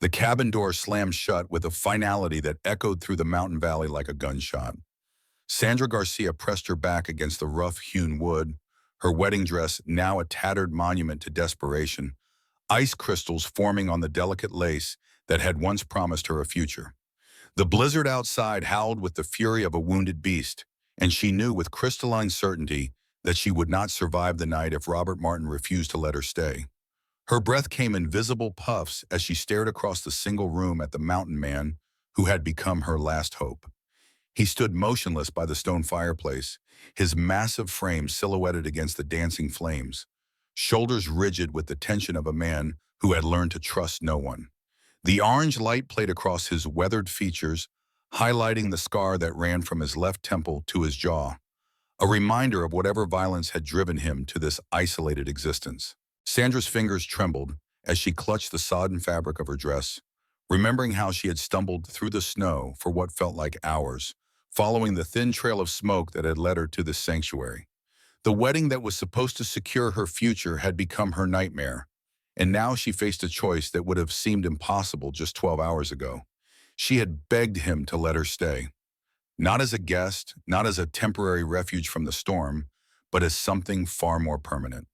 The cabin door slammed shut with a finality that echoed through the mountain valley like a gunshot. Sandra Garcia pressed her back against the rough-hewn wood, her wedding dress now a tattered monument to desperation, ice crystals forming on the delicate lace that had once promised her a future. The blizzard outside howled with the fury of a wounded beast, and she knew with crystalline certainty that she would not survive the night if Robert Martin refused to let her stay. Her breath came in visible puffs as she stared across the single room at the mountain man who had become her last hope. He stood motionless by the stone fireplace, his massive frame silhouetted against the dancing flames, shoulders rigid with the tension of a man who had learned to trust no one. The orange light played across his weathered features, highlighting the scar that ran from his left temple to his jaw, a reminder of whatever violence had driven him to this isolated existence. Sandra's fingers trembled as she clutched the sodden fabric of her dress, remembering how she had stumbled through the snow for what felt like hours, following the thin trail of smoke that had led her to this sanctuary. The wedding that was supposed to secure her future had become her nightmare, and now she faced a choice that would have seemed impossible just 12 hours ago. She had begged him to let her stay, not as a guest, not as a temporary refuge from the storm, but as something far more permanent.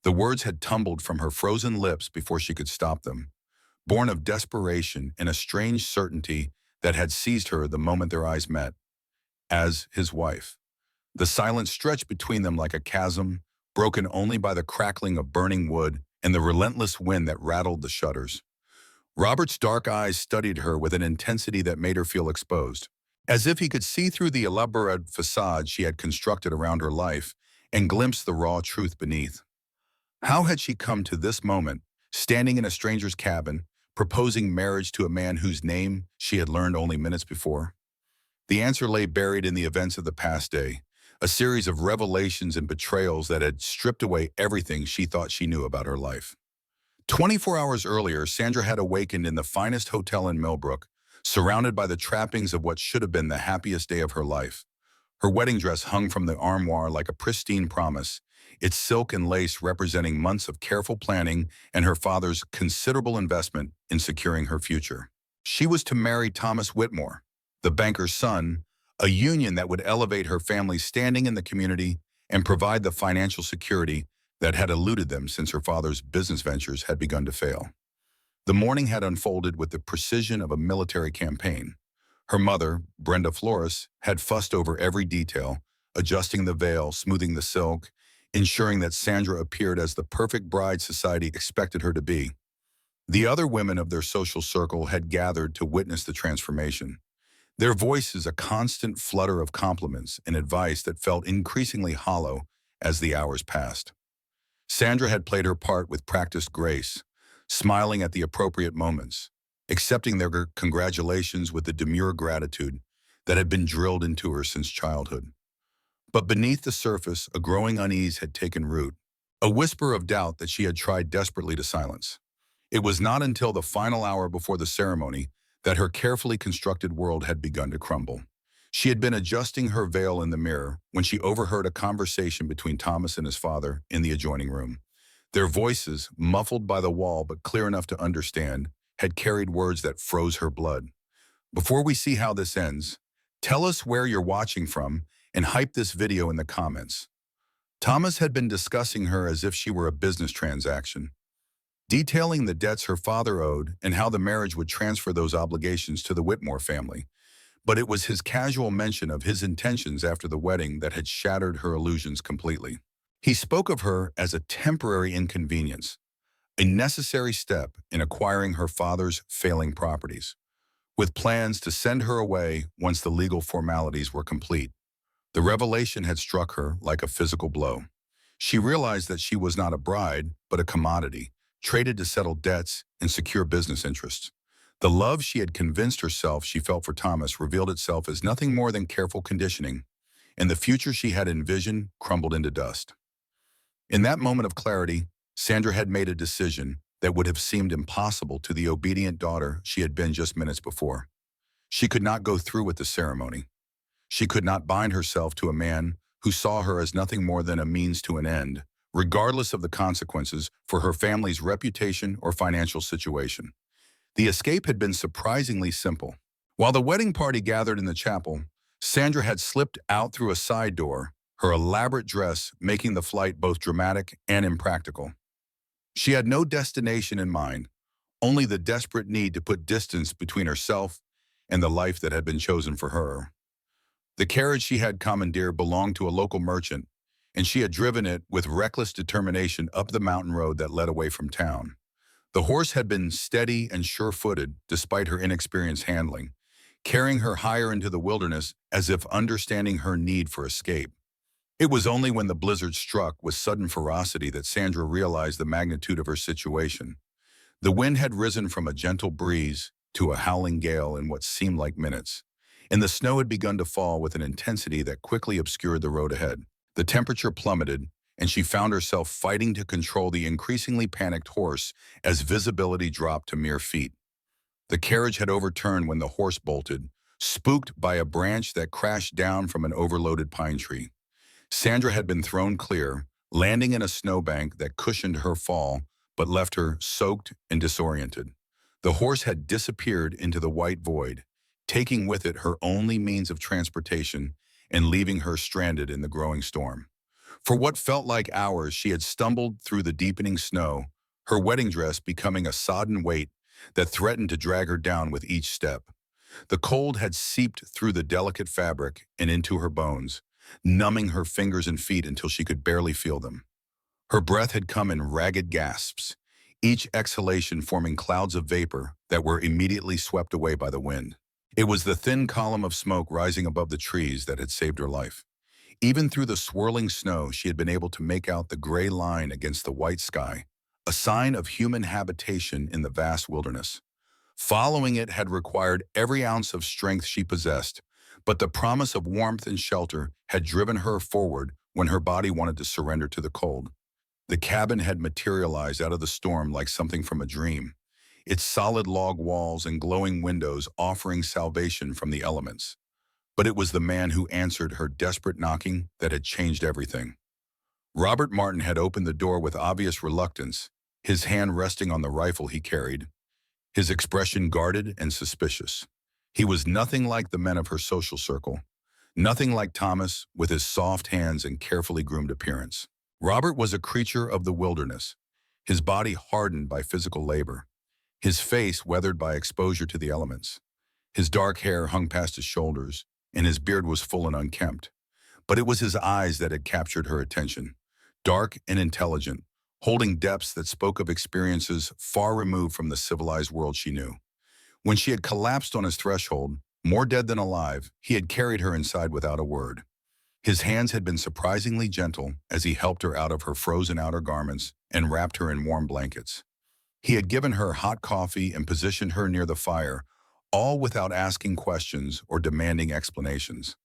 The words had tumbled from her frozen lips before she could stop them, born of desperation and a strange certainty that had seized her the moment their eyes met. As his wife. The silence stretched between them like a chasm, broken only by the crackling of burning wood and the relentless wind that rattled the shutters. Robert's dark eyes studied her with an intensity that made her feel exposed, as if he could see through the elaborate facade she had constructed around her life and glimpse the raw truth beneath. How had she come to this moment, standing in a stranger's cabin, proposing marriage to a man whose name she had learned only minutes before? The answer lay buried in the events of the past day, a series of revelations and betrayals that had stripped away everything she thought she knew about her life. 24 hours earlier, Sandra had awakened in the finest hotel in Millbrook, surrounded by the trappings of what should have been the happiest day of her life. Her wedding dress hung from the armoire like a pristine promise, its silk and lace representing months of careful planning and her father's considerable investment in securing her future. She was to marry Thomas Whitmore, the banker's son, a union that would elevate her family's standing in the community and provide the financial security that had eluded them since her father's business ventures had begun to fail. The morning had unfolded with the precision of a military campaign. Her mother, Brenda Flores, had fussed over every detail, adjusting the veil, smoothing the silk, ensuring that Sandra appeared as the perfect bride society expected her to be. The other women of their social circle had gathered to witness the transformation, their voices a constant flutter of compliments and advice that felt increasingly hollow as the hours passed. Sandra had played her part with practiced grace, smiling at the appropriate moments, accepting their congratulations with the demure gratitude that had been drilled into her since childhood. But beneath the surface, a growing unease had taken root, a whisper of doubt that she had tried desperately to silence. It was not until the final hour before the ceremony that her carefully constructed world had begun to crumble. She had been adjusting her veil in the mirror when she overheard a conversation between Thomas and his father in the adjoining room. Their voices, muffled by the wall but clear enough to understand, had carried words that froze her blood. Before we see how this ends, tell us where you're watching from and hype this video in the comments. Thomas had been discussing her as if she were a business transaction, detailing the debts her father owed and how the marriage would transfer those obligations to the Whitmore family. But it was his casual mention of his intentions after the wedding that had shattered her illusions completely. He spoke of her as a temporary inconvenience, a necessary step in acquiring her father's failing properties, with plans to send her away once the legal formalities were complete. The revelation had struck her like a physical blow. She realized that she was not a bride, but a commodity, traded to settle debts and secure business interests. The love she had convinced herself she felt for Thomas revealed itself as nothing more than careful conditioning, and the future she had envisioned crumbled into dust. In that moment of clarity, Sandra had made a decision that would have seemed impossible to the obedient daughter she had been just minutes before. She could not go through with the ceremony. She could not bind herself to a man who saw her as nothing more than a means to an end, regardless of the consequences for her family's reputation or financial situation. The escape had been surprisingly simple. While the wedding party gathered in the chapel, Sandra had slipped out through a side door, her elaborate dress making the flight both dramatic and impractical. She had no destination in mind, only the desperate need to put distance between herself and the life that had been chosen for her. The carriage she had commandeered belonged to a local merchant, and she had driven it with reckless determination up the mountain road that led away from town. The horse had been steady and sure-footed despite her inexperienced handling, carrying her higher into the wilderness as if understanding her need for escape. It was only when the blizzard struck with sudden ferocity that Sandra realized the magnitude of her situation. The wind had risen from a gentle breeze to a howling gale in what seemed like minutes, and the snow had begun to fall with an intensity that quickly obscured the road ahead. The temperature plummeted, and she found herself fighting to control the increasingly panicked horse as visibility dropped to mere feet. The carriage had overturned when the horse bolted, spooked by a branch that crashed down from an overloaded pine tree. Sandra had been thrown clear, landing in a snowbank that cushioned her fall but left her soaked and disoriented. The horse had disappeared into the white void, taking with it her only means of transportation and leaving her stranded in the growing storm. For what felt like hours, she had stumbled through the deepening snow, her wedding dress becoming a sodden weight that threatened to drag her down with each step. The cold had seeped through the delicate fabric and into her bones, numbing her fingers and feet until she could barely feel them. Her breath had come in ragged gasps, each exhalation forming clouds of vapor that were immediately swept away by the wind. It was the thin column of smoke rising above the trees that had saved her life. Even through the swirling snow, she had been able to make out the gray line against the white sky, a sign of human habitation in the vast wilderness. Following it had required every ounce of strength she possessed, but the promise of warmth and shelter had driven her forward when her body wanted to surrender to the cold. The cabin had materialized out of the storm like something from a dream, its solid log walls and glowing windows offering salvation from the elements. But it was the man who answered her desperate knocking that had changed everything. Robert Martin had opened the door with obvious reluctance, his hand resting on the rifle he carried, his expression guarded and suspicious. He was nothing like the men of her social circle, nothing like Thomas with his soft hands and carefully groomed appearance. Robert was a creature of the wilderness, his body hardened by physical labor, his face weathered by exposure to the elements. His dark hair hung past his shoulders, and his beard was full and unkempt. But it was his eyes that had captured her attention, dark and intelligent, holding depths that spoke of experiences far removed from the civilized world she knew. When she had collapsed on his threshold, more dead than alive, he had carried her inside without a word. His hands had been surprisingly gentle as he helped her out of her frozen outer garments and wrapped her in warm blankets. He had given her hot coffee and positioned her near the fire, all without asking questions or demanding explanations.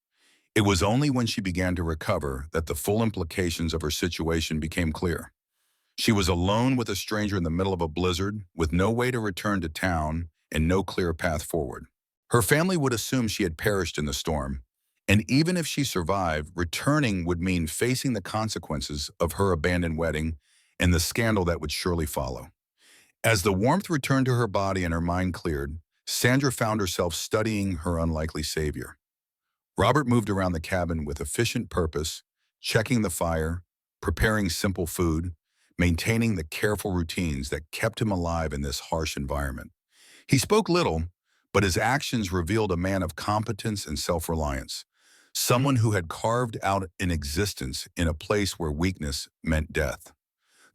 It was only when she began to recover that the full implications of her situation became clear. She was alone with a stranger in the middle of a blizzard, with no way to return to town and no clear path forward. Her family would assume she had perished in the storm, and even if she survived, returning would mean facing the consequences of her abandoned wedding and the scandal that would surely follow. As the warmth returned to her body and her mind cleared, Sandra found herself studying her unlikely savior. Robert moved around the cabin with efficient purpose, checking the fire, preparing simple food, maintaining the careful routines that kept him alive in this harsh environment. He spoke little, but his actions revealed a man of competence and self-reliance, someone who had carved out an existence in a place where weakness meant death.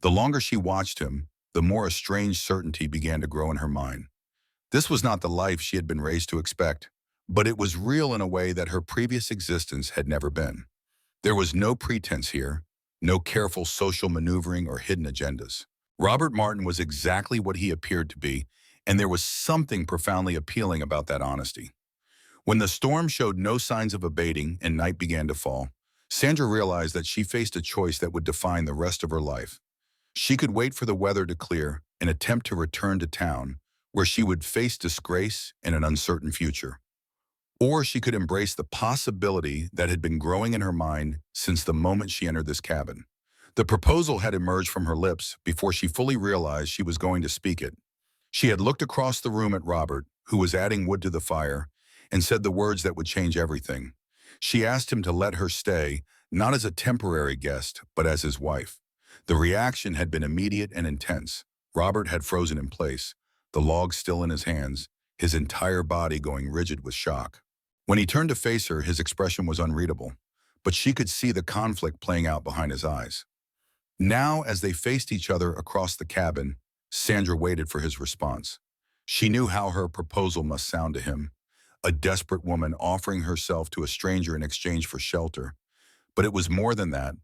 The longer she watched him, the more a strange certainty began to grow in her mind. This was not the life she had been raised to expect, but it was real in a way that her previous existence had never been. There was no pretense here, no careful social maneuvering or hidden agendas. Robert Martin was exactly what he appeared to be, and there was something profoundly appealing about that honesty. When the storm showed no signs of abating and night began to fall, Sandra realized that she faced a choice that would define the rest of her life. She could wait for the weather to clear and attempt to return to town, where she would face disgrace and an uncertain future. Or she could embrace the possibility that had been growing in her mind since the moment she entered this cabin. The proposal had emerged from her lips before she fully realized she was going to speak it. She had looked across the room at Robert, who was adding wood to the fire, and said the words that would change everything. She asked him to let her stay, not as a temporary guest, but as his wife. The reaction had been immediate and intense. Robert had frozen in place, the log still in his hands, his entire body going rigid with shock. When he turned to face her, his expression was unreadable, but she could see the conflict playing out behind his eyes. Now, as they faced each other across the cabin, Sandra waited for his response. She knew how her proposal must sound to him, a desperate woman offering herself to a stranger in exchange for shelter. But it was more than that,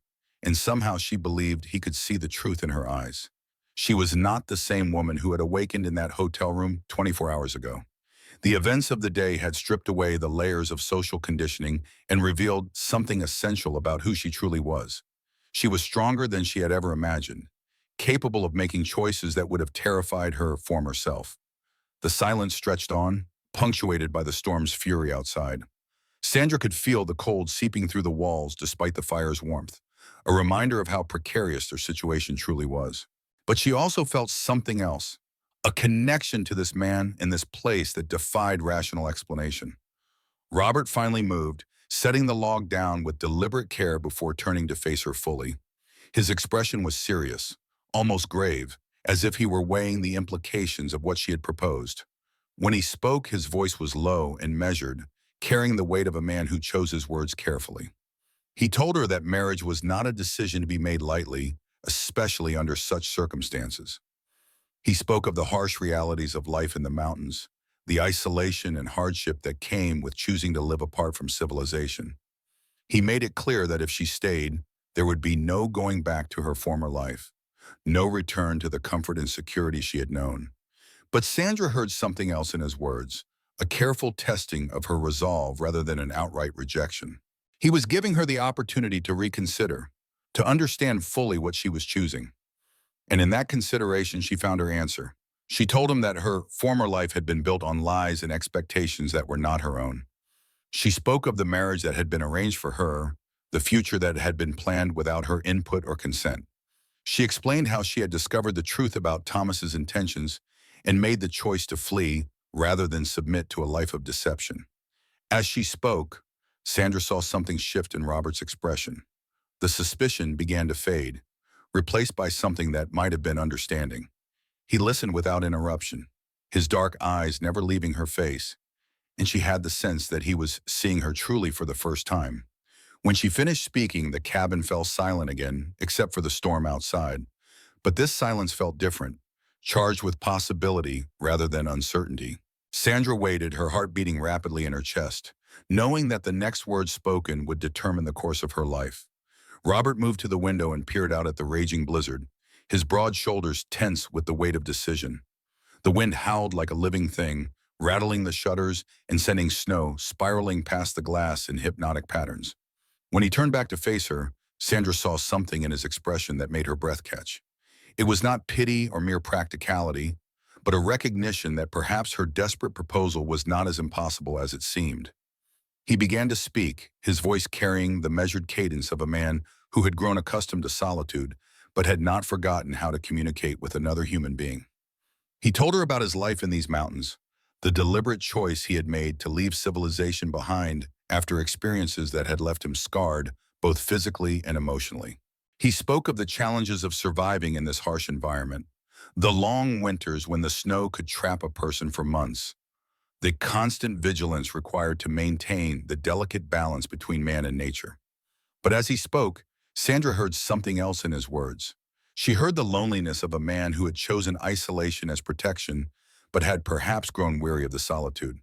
and somehow she believed he could see the truth in her eyes. She was not the same woman who had awakened in that hotel room 24 hours ago. The events of the day had stripped away the layers of social conditioning and revealed something essential about who she truly was. She was stronger than she had ever imagined, capable of making choices that would have terrified her former self. The silence stretched on, punctuated by the storm's fury outside. Sandra could feel the cold seeping through the walls despite the fire's warmth, a reminder of how precarious their situation truly was. But she also felt something else, a connection to this man in this place that defied rational explanation. Robert finally moved, setting the log down with deliberate care before turning to face her fully. His expression was serious, almost grave, as if he were weighing the implications of what she had proposed. When he spoke, his voice was low and measured, carrying the weight of a man who chose his words carefully. He told her that marriage was not a decision to be made lightly, especially under such circumstances. He spoke of the harsh realities of life in the mountains, the isolation and hardship that came with choosing to live apart from civilization. He made it clear that if she stayed, there would be no going back to her former life, no return to the comfort and security she had known. But Sandra heard something else in his words, a careful testing of her resolve rather than an outright rejection. He was giving her the opportunity to reconsider, to understand fully what she was choosing. And in that consideration, she found her answer. She told him that her former life had been built on lies and expectations that were not her own. She spoke of the marriage that had been arranged for her, the future that had been planned without her input or consent. She explained how she had discovered the truth about Thomas's intentions and made the choice to flee rather than submit to a life of deception. As she spoke, Sandra saw something shift in Robert's expression. The suspicion began to fade, replaced by something that might have been understanding. He listened without interruption, his dark eyes never leaving her face, and she had the sense that he was seeing her truly for the first time. When she finished speaking, the cabin fell silent again, except for the storm outside. But this silence felt different, charged with possibility rather than uncertainty. Sandra waited, her heart beating rapidly in her chest, knowing that the next word spoken would determine the course of her life. Robert moved to the window and peered out at the raging blizzard, his broad shoulders tense with the weight of decision. The wind howled like a living thing, rattling the shutters and sending snow spiraling past the glass in hypnotic patterns. When he turned back to face her, Sandra saw something in his expression that made her breath catch. It was not pity or mere practicality, but a recognition that perhaps her desperate proposal was not as impossible as it seemed. He began to speak, his voice carrying the measured cadence of a man who had grown accustomed to solitude, but had not forgotten how to communicate with another human being. He told her about his life in these mountains, the deliberate choice he had made to leave civilization behind after experiences that had left him scarred, both physically and emotionally. He spoke of the challenges of surviving in this harsh environment, the long winters when the snow could trap a person for months, the constant vigilance required to maintain the delicate balance between man and nature. But as he spoke, Sandra heard something else in his words. She heard the loneliness of a man who had chosen isolation as protection, but had perhaps grown weary of the solitude.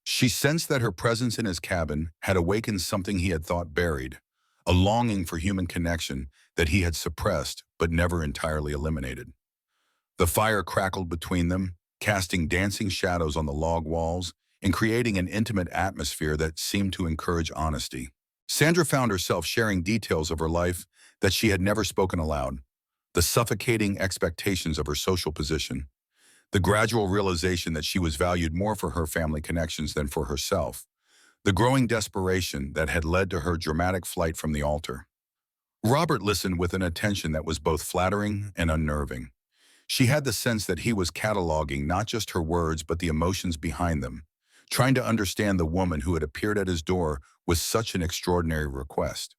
She sensed that her presence in his cabin had awakened something he had thought buried, a longing for human connection that he had suppressed but never entirely eliminated. The fire crackled between them, casting dancing shadows on the log walls and creating an intimate atmosphere that seemed to encourage honesty. Sandra found herself sharing details of her life that she had never spoken aloud, the suffocating expectations of her social position, the gradual realization that she was valued more for her family connections than for herself, the growing desperation that had led to her dramatic flight from the altar. Robert listened with an attention that was both flattering and unnerving. She had the sense that he was cataloging not just her words but the emotions behind them, trying to understand the woman who had appeared at his door with such an extraordinary request.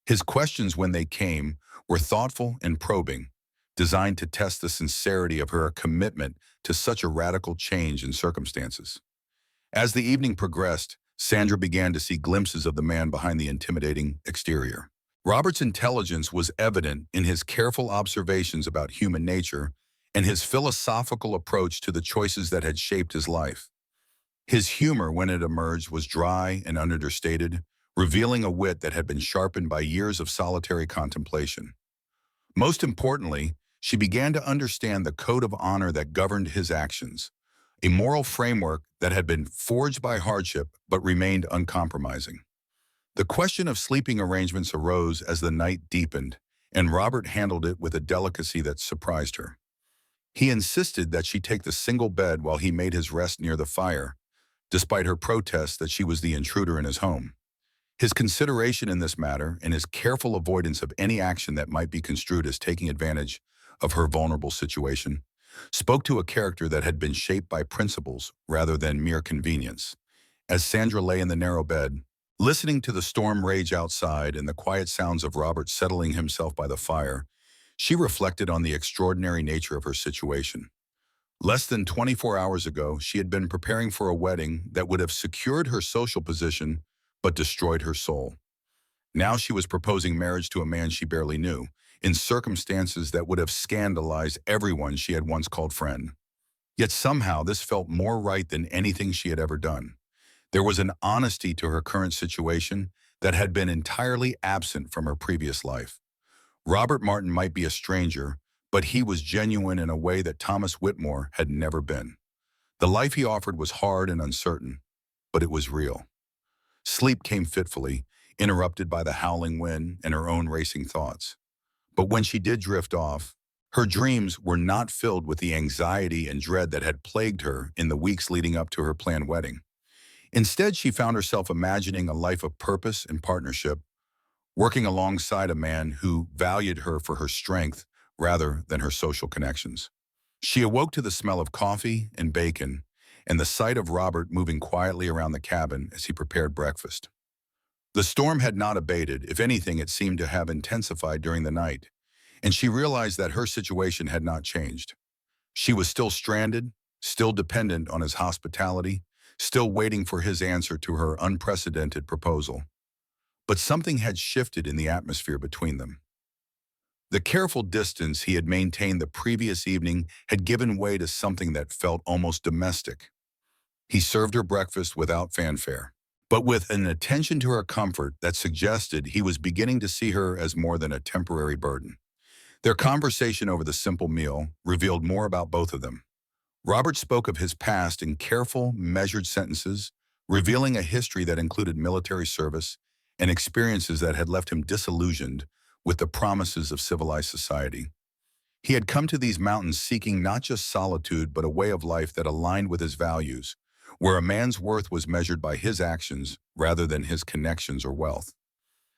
His questions when they came were thoughtful and probing, designed to test the sincerity of her commitment to such a radical change in circumstances. As the evening progressed, Sandra began to see glimpses of the man behind the intimidating exterior. Robert's intelligence was evident in his careful observations about human nature and his philosophical approach to the choices that had shaped his life. His humor, when it emerged, was dry and understated, revealing a wit that had been sharpened by years of solitary contemplation. Most importantly, she began to understand the code of honor that governed his actions, a moral framework that had been forged by hardship but remained uncompromising. The question of sleeping arrangements arose as the night deepened, and Robert handled it with a delicacy that surprised her. He insisted that she take the single bed while he made his rest near the fire, despite her protests that she was the intruder in his home. His consideration in this matter and his careful avoidance of any action that might be construed as taking advantage of her vulnerable situation spoke to a character that had been shaped by principles rather than mere convenience. As Sandra lay in the narrow bed, listening to the storm rage outside and the quiet sounds of Robert settling himself by the fire, she reflected on the extraordinary nature of her situation. Less than 24 hours ago, she had been preparing for a wedding that would have secured her social position but destroyed her soul. Now she was proposing marriage to a man she barely knew, in circumstances that would have scandalized everyone she had once called friend. Yet somehow this felt more right than anything she had ever done. There was an honesty to her current situation that had been entirely absent from her previous life. Robert Martin might be a stranger, but he was genuine in a way that Thomas Whitmore had never been. The life he offered was hard and uncertain, but it was real. Sleep came fitfully, interrupted by the howling wind and her own racing thoughts. But when she did drift off, her dreams were not filled with the anxiety and dread that had plagued her in the weeks leading up to her planned wedding. Instead, she found herself imagining a life of purpose and partnership, working alongside a man who valued her for her strength rather than her social connections. She awoke to the smell of coffee and bacon and the sight of Robert moving quietly around the cabin as he prepared breakfast. The storm had not abated. If anything, it seemed to have intensified during the night, and she realized that her situation had not changed. She was still stranded, still dependent on his hospitality, still waiting for his answer to her unprecedented proposal. But something had shifted in the atmosphere between them. The careful distance he had maintained the previous evening had given way to something that felt almost domestic. He served her breakfast without fanfare, but with an attention to her comfort that suggested he was beginning to see her as more than a temporary burden. Their conversation over the simple meal revealed more about both of them. Robert spoke of his past in careful, measured sentences, revealing a history that included military service and experiences that had left him disillusioned with the promises of civilized society. He had come to these mountains seeking not just solitude but a way of life that aligned with his values, where a man's worth was measured by his actions rather than his connections or wealth.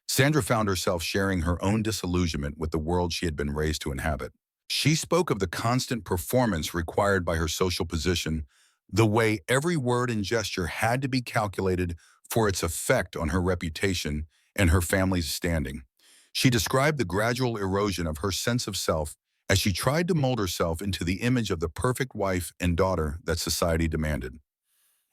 Sandra found herself sharing her own disillusionment with the world she had been raised to inhabit. She spoke of the constant performance required by her social position, the way every word and gesture had to be calculated for its effect on her reputation and her family's standing. She described the gradual erosion of her sense of self as she tried to mold herself into the image of the perfect wife and daughter that society demanded.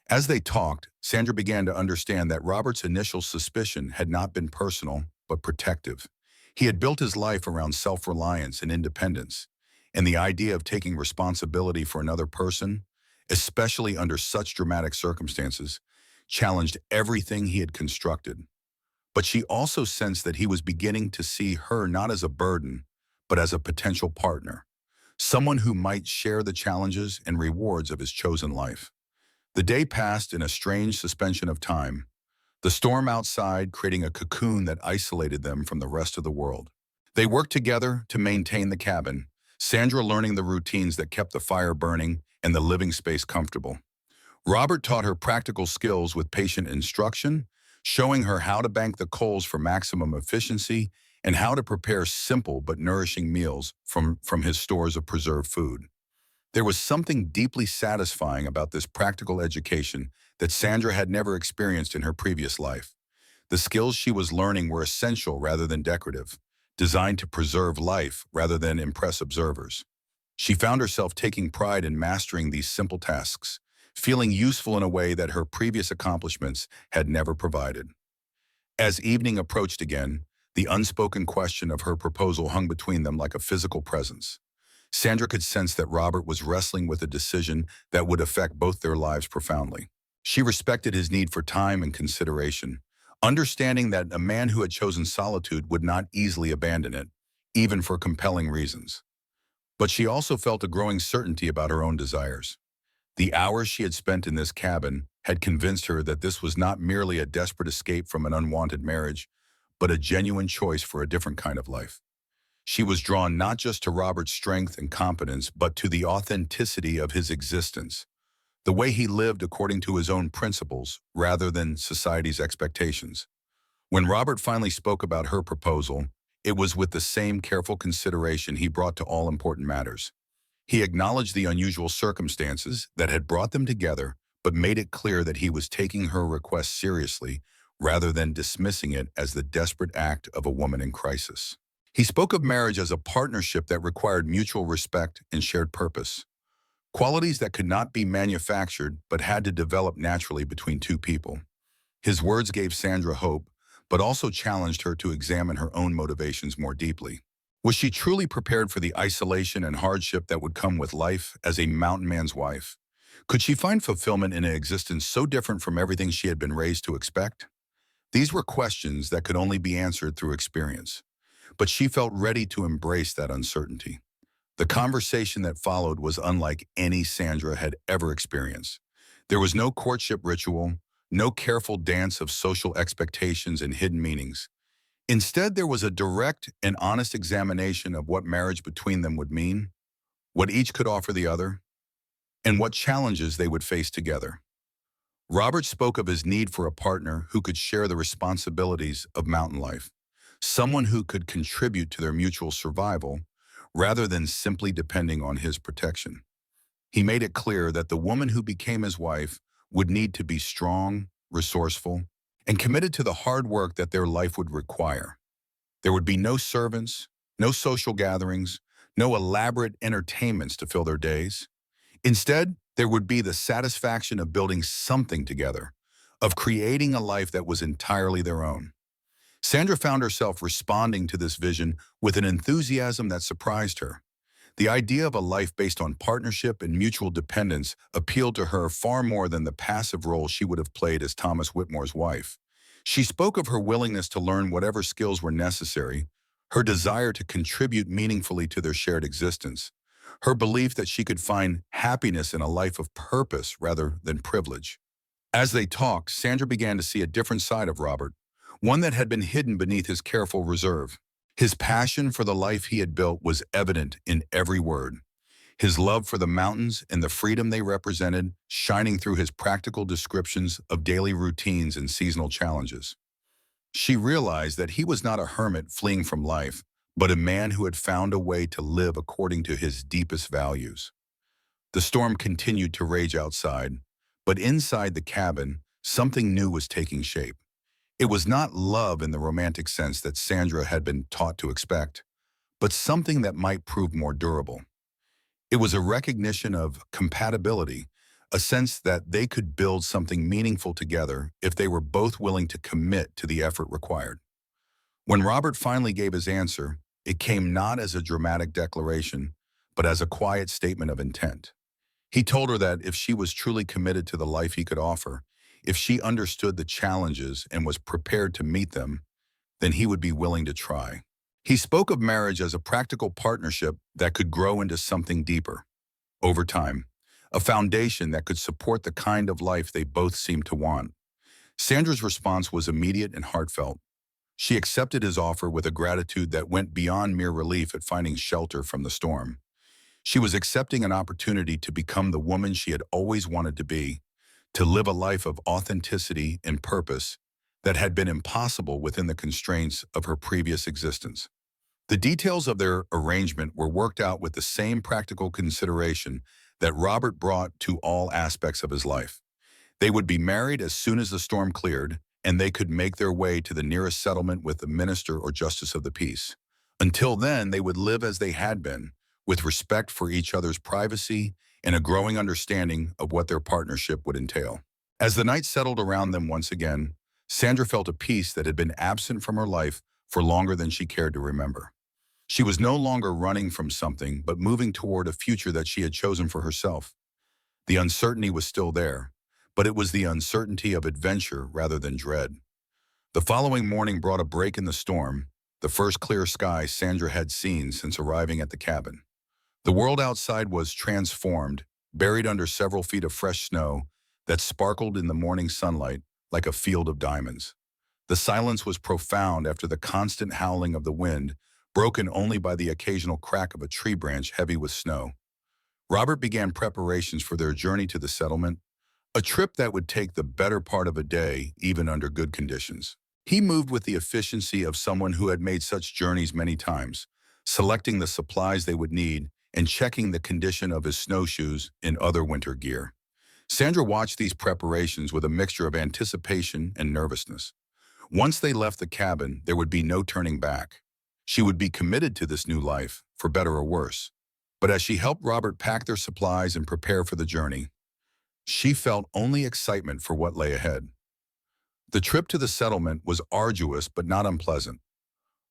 As they talked, Sandra began to understand that Robert's initial suspicion had not been personal, but protective. He had built his life around self-reliance and independence, and the idea of taking responsibility for another person, especially under such dramatic circumstances, challenged everything he had constructed. But she also sensed that he was beginning to see her not as a burden, but as a potential partner, someone who might share the challenges and rewards of his chosen life. The day passed in a strange suspension of time, the storm outside creating a cocoon that isolated them from the rest of the world. They worked together to maintain the cabin, Sandra learning the routines that kept the fire burning and the living space comfortable. Robert taught her practical skills with patient instruction, showing her how to bank the coals for maximum efficiency and how to prepare simple but nourishing meals from his stores of preserved food. There was something deeply satisfying about this practical education that Sandra had never experienced in her previous life. The skills she was learning were essential rather than decorative, designed to preserve life rather than impress observers. She found herself taking pride in mastering these simple tasks, feeling useful in a way that her previous accomplishments had never provided. As evening approached again, the unspoken question of her proposal hung between them like a physical presence. Sandra could sense that Robert was wrestling with a decision that would affect both their lives profoundly. She respected his need for time and consideration, understanding that a man who had chosen solitude would not easily abandon it, even for compelling reasons. But she also felt a growing certainty about her own desires. The hours she had spent in this cabin had convinced her that this was not merely a desperate escape from an unwanted marriage, but a genuine choice for a different kind of life. She was drawn not just to Robert's strength and competence, but to the authenticity of his existence, the way he lived according to his own principles rather than society's expectations. When Robert finally spoke about her proposal, it was with the same careful consideration he brought to all important matters. He acknowledged the unusual circumstances that had brought them together, but made it clear that he was taking her request seriously rather than dismissing it as the desperate act of a woman in crisis. He spoke of marriage as a partnership that required mutual respect and shared purpose, qualities that could not be manufactured but had to develop naturally between two people. His words gave Sandra hope, but also challenged her to examine her own motivations more deeply. Was she truly prepared for the isolation and hardship that would come with life as a mountain man's wife? Could she find fulfillment in an existence so different from everything she had been raised to expect? These were questions that could only be answered through experience, but she felt ready to embrace that uncertainty. The conversation that followed was unlike any Sandra had ever experienced. There was no courtship ritual, no careful dance of social expectations and hidden meanings. Instead, there was a direct and honest examination of what marriage between them would mean, what each could offer the other, and what challenges they would face together. Robert spoke of his need for a partner who could share the responsibilities of mountain life, someone who could contribute to their mutual survival rather than simply depending on his protection. He made it clear that the woman who became his wife would need to be strong, resourceful, and committed to the hard work that their life would require. There would be no servants, no social gatherings, no elaborate entertainments to fill their days. Instead, there would be the satisfaction of building something together, of creating a life that was entirely their own. Sandra found herself responding to this vision with an enthusiasm that surprised her. The idea of a life based on partnership and mutual dependence appealed to her far more than the passive role she would have played as Thomas Whitmore's wife. She spoke of her willingness to learn whatever skills were necessary, her desire to contribute meaningfully to their shared existence, her belief that she could find happiness in a life of purpose rather than privilege. As they talked, Sandra began to see a different side of Robert, one that had been hidden beneath his careful reserve. His passion for the life he had built was evident in every word. His love for the mountains and the freedom they represented shining through his practical descriptions of daily routines and seasonal challenges. She realized that he was not a hermit fleeing from life, but a man who had found a way to live according to his deepest values. The storm continued to rage outside, but inside the cabin, something new was taking shape. It was not love in the romantic sense that Sandra had been taught to expect, but something that might prove more durable. It was a recognition of compatibility, a sense that they could build something meaningful together if they were both willing to commit to the effort required. When Robert finally gave his answer, it came not as a dramatic declaration, but as a quiet statement of intent. He told her that if she was truly committed to the life he could offer, if she understood the challenges and was prepared to meet them, then he would be willing to try. He spoke of marriage as a practical partnership that could grow into something deeper. Over time, a foundation that could support the kind of life they both seemed to want. Sandra's response was immediate and heartfelt. She accepted his offer with a gratitude that went beyond mere relief at finding shelter from the storm. She was accepting an opportunity to become the woman she had always wanted to be, to live a life of authenticity and purpose that had been impossible within the constraints of her previous existence. The details of their arrangement were worked out with the same practical consideration that Robert brought to all aspects of his life. They would be married as soon as the storm cleared, and they could make their way to the nearest settlement with the minister or justice of the peace. Until then, they would live as they had been, with respect for each other's privacy and a growing understanding of what their partnership would entail. As the night settled around them once again, Sandra felt a peace that had been absent from her life for longer than she cared to remember. She was no longer running from something, but moving toward a future that she had chosen for herself. The uncertainty was still there, but it was the uncertainty of adventure rather than dread. The following morning brought a break in the storm, the first clear sky Sandra had seen since arriving at the cabin. The world outside was transformed, buried under several feet of fresh snow that sparkled in the morning sunlight like a field of diamonds. The silence was profound after the constant howling of the wind, broken only by the occasional crack of a tree branch heavy with snow. Robert began preparations for their journey to the settlement, a trip that would take the better part of a day, even under good conditions. He moved with the efficiency of someone who had made such journeys many times, selecting the supplies they would need and checking the condition of his snowshoes and other winter gear. Sandra watched these preparations with a mixture of anticipation and nervousness. Once they left the cabin, there would be no turning back. She would be committed to this new life, for better or worse. But as she helped Robert pack their supplies and prepare for the journey, she felt only excitement for what lay ahead. The trip to the settlement was arduous but not unpleasant.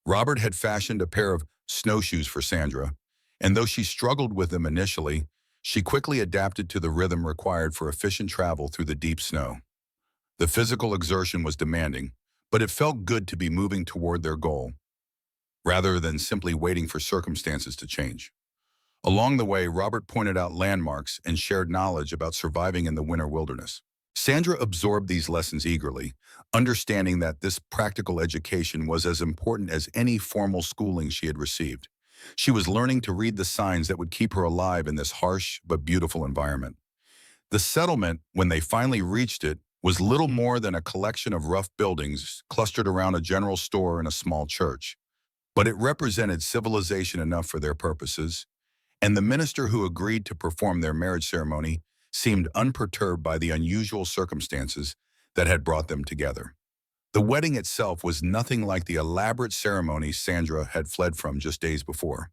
Robert had fashioned a pair of snowshoes for Sandra, and though she struggled with them initially, she quickly adapted to the rhythm required for efficient travel through the deep snow. The physical exertion was demanding, but it felt good to be moving toward their goal, rather than simply waiting for circumstances to change. Along the way, Robert pointed out landmarks and shared knowledge about surviving in the winter wilderness. Sandra absorbed these lessons eagerly, understanding that this practical education was as important as any formal schooling she had received. She was learning to read the signs that would keep her alive in this harsh but beautiful environment. The settlement, when they finally reached it, was little more than a collection of rough buildings clustered around a general store and a small church. But it represented civilization enough for their purposes, and the minister who agreed to perform their marriage ceremony seemed unperturbed by the unusual circumstances that had brought them together. The wedding itself was nothing like the elaborate ceremony Sandra had fled from just days before.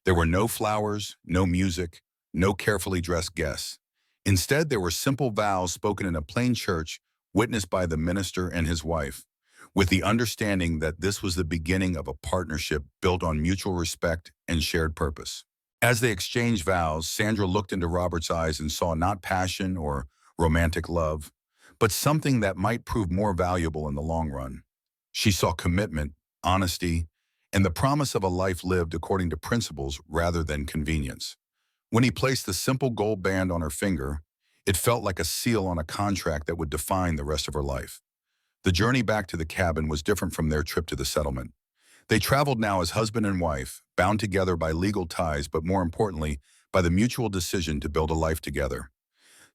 There were no flowers, no music, no carefully dressed guests. Instead, there were simple vows spoken in a plain church, witnessed by the minister and his wife, with the understanding that this was the beginning of a partnership built on mutual respect and shared purpose. As they exchanged vows, Sandra looked into Robert's eyes and saw not passion or romantic love, but something that might prove more valuable in the long run. She saw commitment, honesty, and the promise of a life lived according to principles rather than convenience. When he placed the simple gold band on her finger, it felt like a seal on a contract that would define the rest of her life. The journey back to the cabin was different from their trip to the settlement. They traveled now as husband and wife, bound together by legal ties, but more importantly, by the mutual decision to build a life together.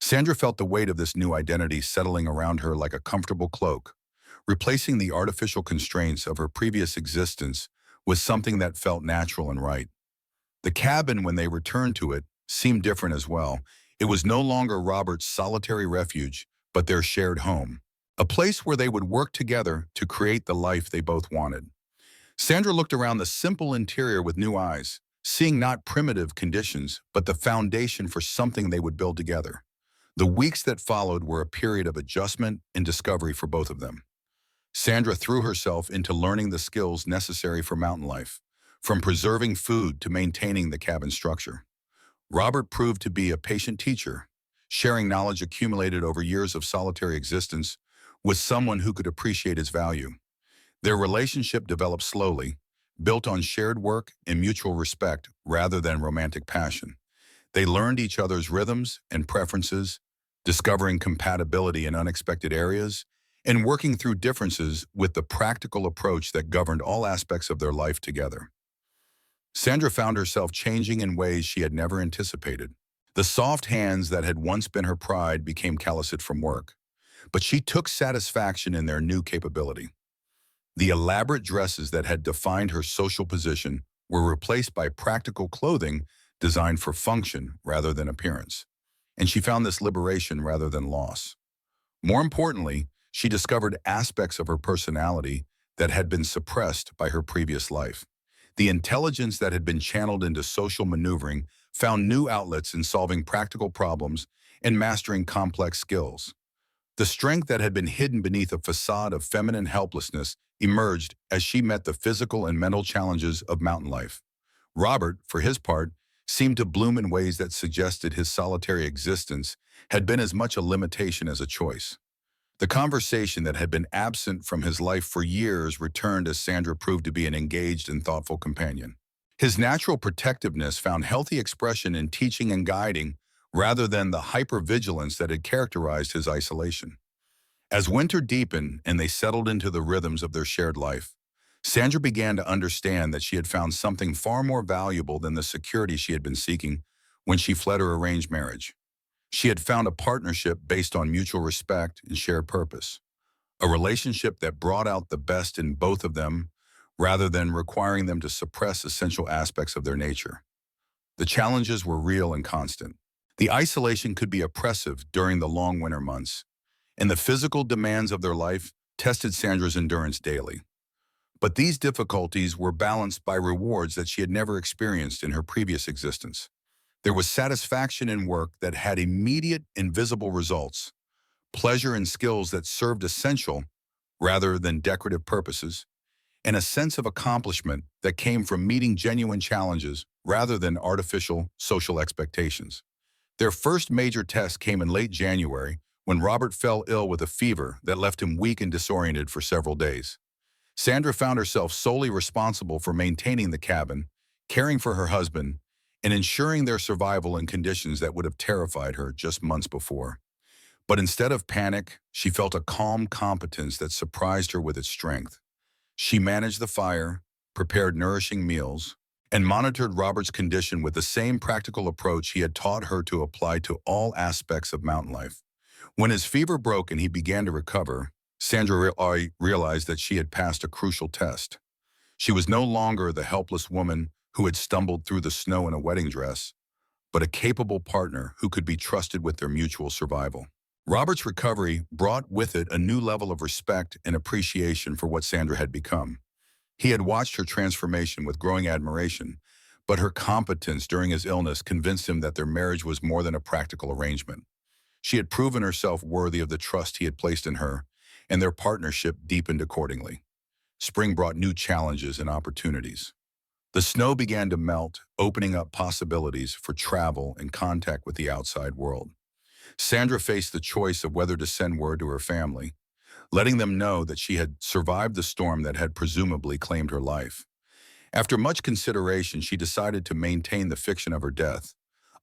Sandra felt the weight of this new identity settling around her like a comfortable cloak, replacing the artificial constraints of her previous existence with something that felt natural and right. The cabin, when they returned to it, seemed different as well. It was no longer Robert's solitary refuge, but their shared home, a place where they would work together to create the life they both wanted. Sandra looked around the simple interior with new eyes, seeing not primitive conditions, but the foundation for something they would build together. The weeks that followed were a period of adjustment and discovery for both of them. Sandra threw herself into learning the skills necessary for mountain life, from preserving food to maintaining the cabin structure. Robert proved to be a patient teacher, sharing knowledge accumulated over years of solitary existence with someone who could appreciate its value. Their relationship developed slowly, built on shared work and mutual respect rather than romantic passion. They learned each other's rhythms and preferences, discovering compatibility in unexpected areas, and working through differences with the practical approach that governed all aspects of their life together. Sandra found herself changing in ways she had never anticipated. The soft hands that had once been her pride became calloused from work. but she took satisfaction in their new capability. The elaborate dresses that had defined her social position were replaced by practical clothing designed for function rather than appearance, and she found this liberation rather than loss. More importantly, she discovered aspects of her personality that had been suppressed by her previous life. The intelligence that had been channeled into social maneuvering found new outlets in solving practical problems and mastering complex skills. The strength that had been hidden beneath a facade of feminine helplessness emerged as she met the physical and mental challenges of mountain life. Robert, for his part, seemed to bloom in ways that suggested his solitary existence had been as much a limitation as a choice. The conversation that had been absent from his life for years returned as Sandra proved to be an engaged and thoughtful companion. His natural protectiveness found healthy expression in teaching and guiding rather than the hypervigilance that had characterized his isolation. As winter deepened and they settled into the rhythms of their shared life, Sandra began to understand that she had found something far more valuable than the security she had been seeking when she fled her arranged marriage. She had found a partnership based on mutual respect and shared purpose, a relationship that brought out the best in both of them rather than requiring them to suppress essential aspects of their nature. The challenges were real and constant. The isolation could be oppressive during the long winter months, and the physical demands of their life tested Sandra's endurance daily. But these difficulties were balanced by rewards that she had never experienced in her previous existence. There was satisfaction in work that had immediate and visible results, pleasure in skills that served essential rather than decorative purposes, and a sense of accomplishment that came from meeting genuine challenges rather than artificial social expectations. Their first major test came in late January when Robert fell ill with a fever that left him weak and disoriented for several days. Sandra found herself solely responsible for maintaining the cabin, caring for her husband, and ensuring their survival in conditions that would have terrified her just months before. But instead of panic, she felt a calm competence that surprised her with its strength. She managed the fire, prepared nourishing meals, and monitored Robert's condition with the same practical approach he had taught her to apply to all aspects of mountain life. When his fever broke and he began to recover, Sandra realized that she had passed a crucial test. She was no longer the helpless woman who had stumbled through the snow in a wedding dress, but a capable partner who could be trusted with their mutual survival. Robert's recovery brought with it a new level of respect and appreciation for what Sandra had become. He had watched her transformation with growing admiration, but her competence during his illness convinced him that their marriage was more than a practical arrangement. She had proven herself worthy of the trust he had placed in her, and their partnership deepened accordingly. Spring brought new challenges and opportunities. The snow began to melt, opening up possibilities for travel and contact with the outside world. Sandra faced the choice of whether to send word to her family, letting them know that she had survived the storm that had presumably claimed her life. After much consideration, she decided to maintain the fiction of her death,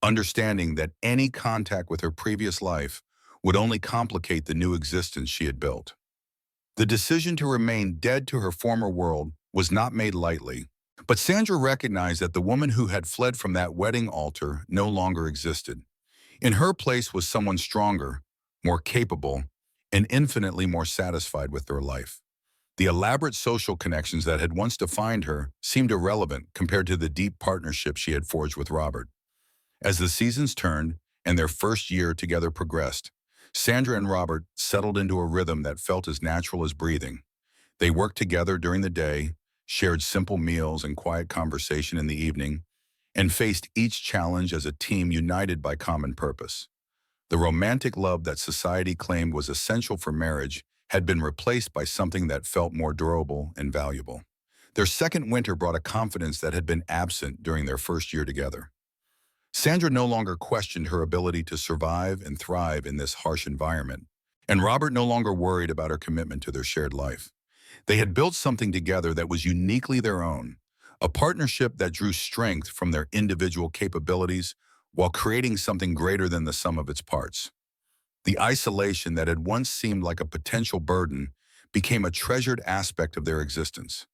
understanding that any contact with her previous life would only complicate the new existence she had built. The decision to remain dead to her former world was not made lightly, but Sandra recognized that the woman who had fled from that wedding altar no longer existed. In her place was someone stronger, more capable, and infinitely more satisfied with their life. The elaborate social connections that had once defined her seemed irrelevant compared to the deep partnership she had forged with Robert. As the seasons turned and their first year together progressed, Sandra and Robert settled into a rhythm that felt as natural as breathing. They worked together during the day, shared simple meals and quiet conversation in the evening, and faced each challenge as a team united by common purpose. The romantic love that society claimed was essential for marriage had been replaced by something that felt more durable and valuable. Their second winter brought a confidence that had been absent during their first year together. Sandra no longer questioned her ability to survive and thrive in this harsh environment, and Robert no longer worried about her commitment to their shared life. They had built something together that was uniquely their own, a partnership that drew strength from their individual capabilities while creating something greater than the sum of its parts. The isolation that had once seemed like a potential burden became a treasured aspect of their existence.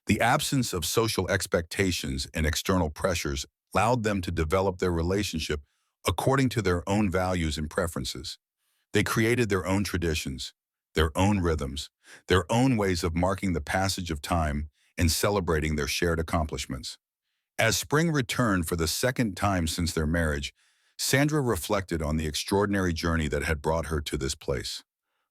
The absence of social expectations and external pressures allowed them to develop their relationship according to their own values and preferences. They created their own traditions, their own rhythms, their own ways of marking the passage of time and celebrating their shared accomplishments. As spring returned for the second time since their marriage, Sandra reflected on the extraordinary journey that had brought her to this place.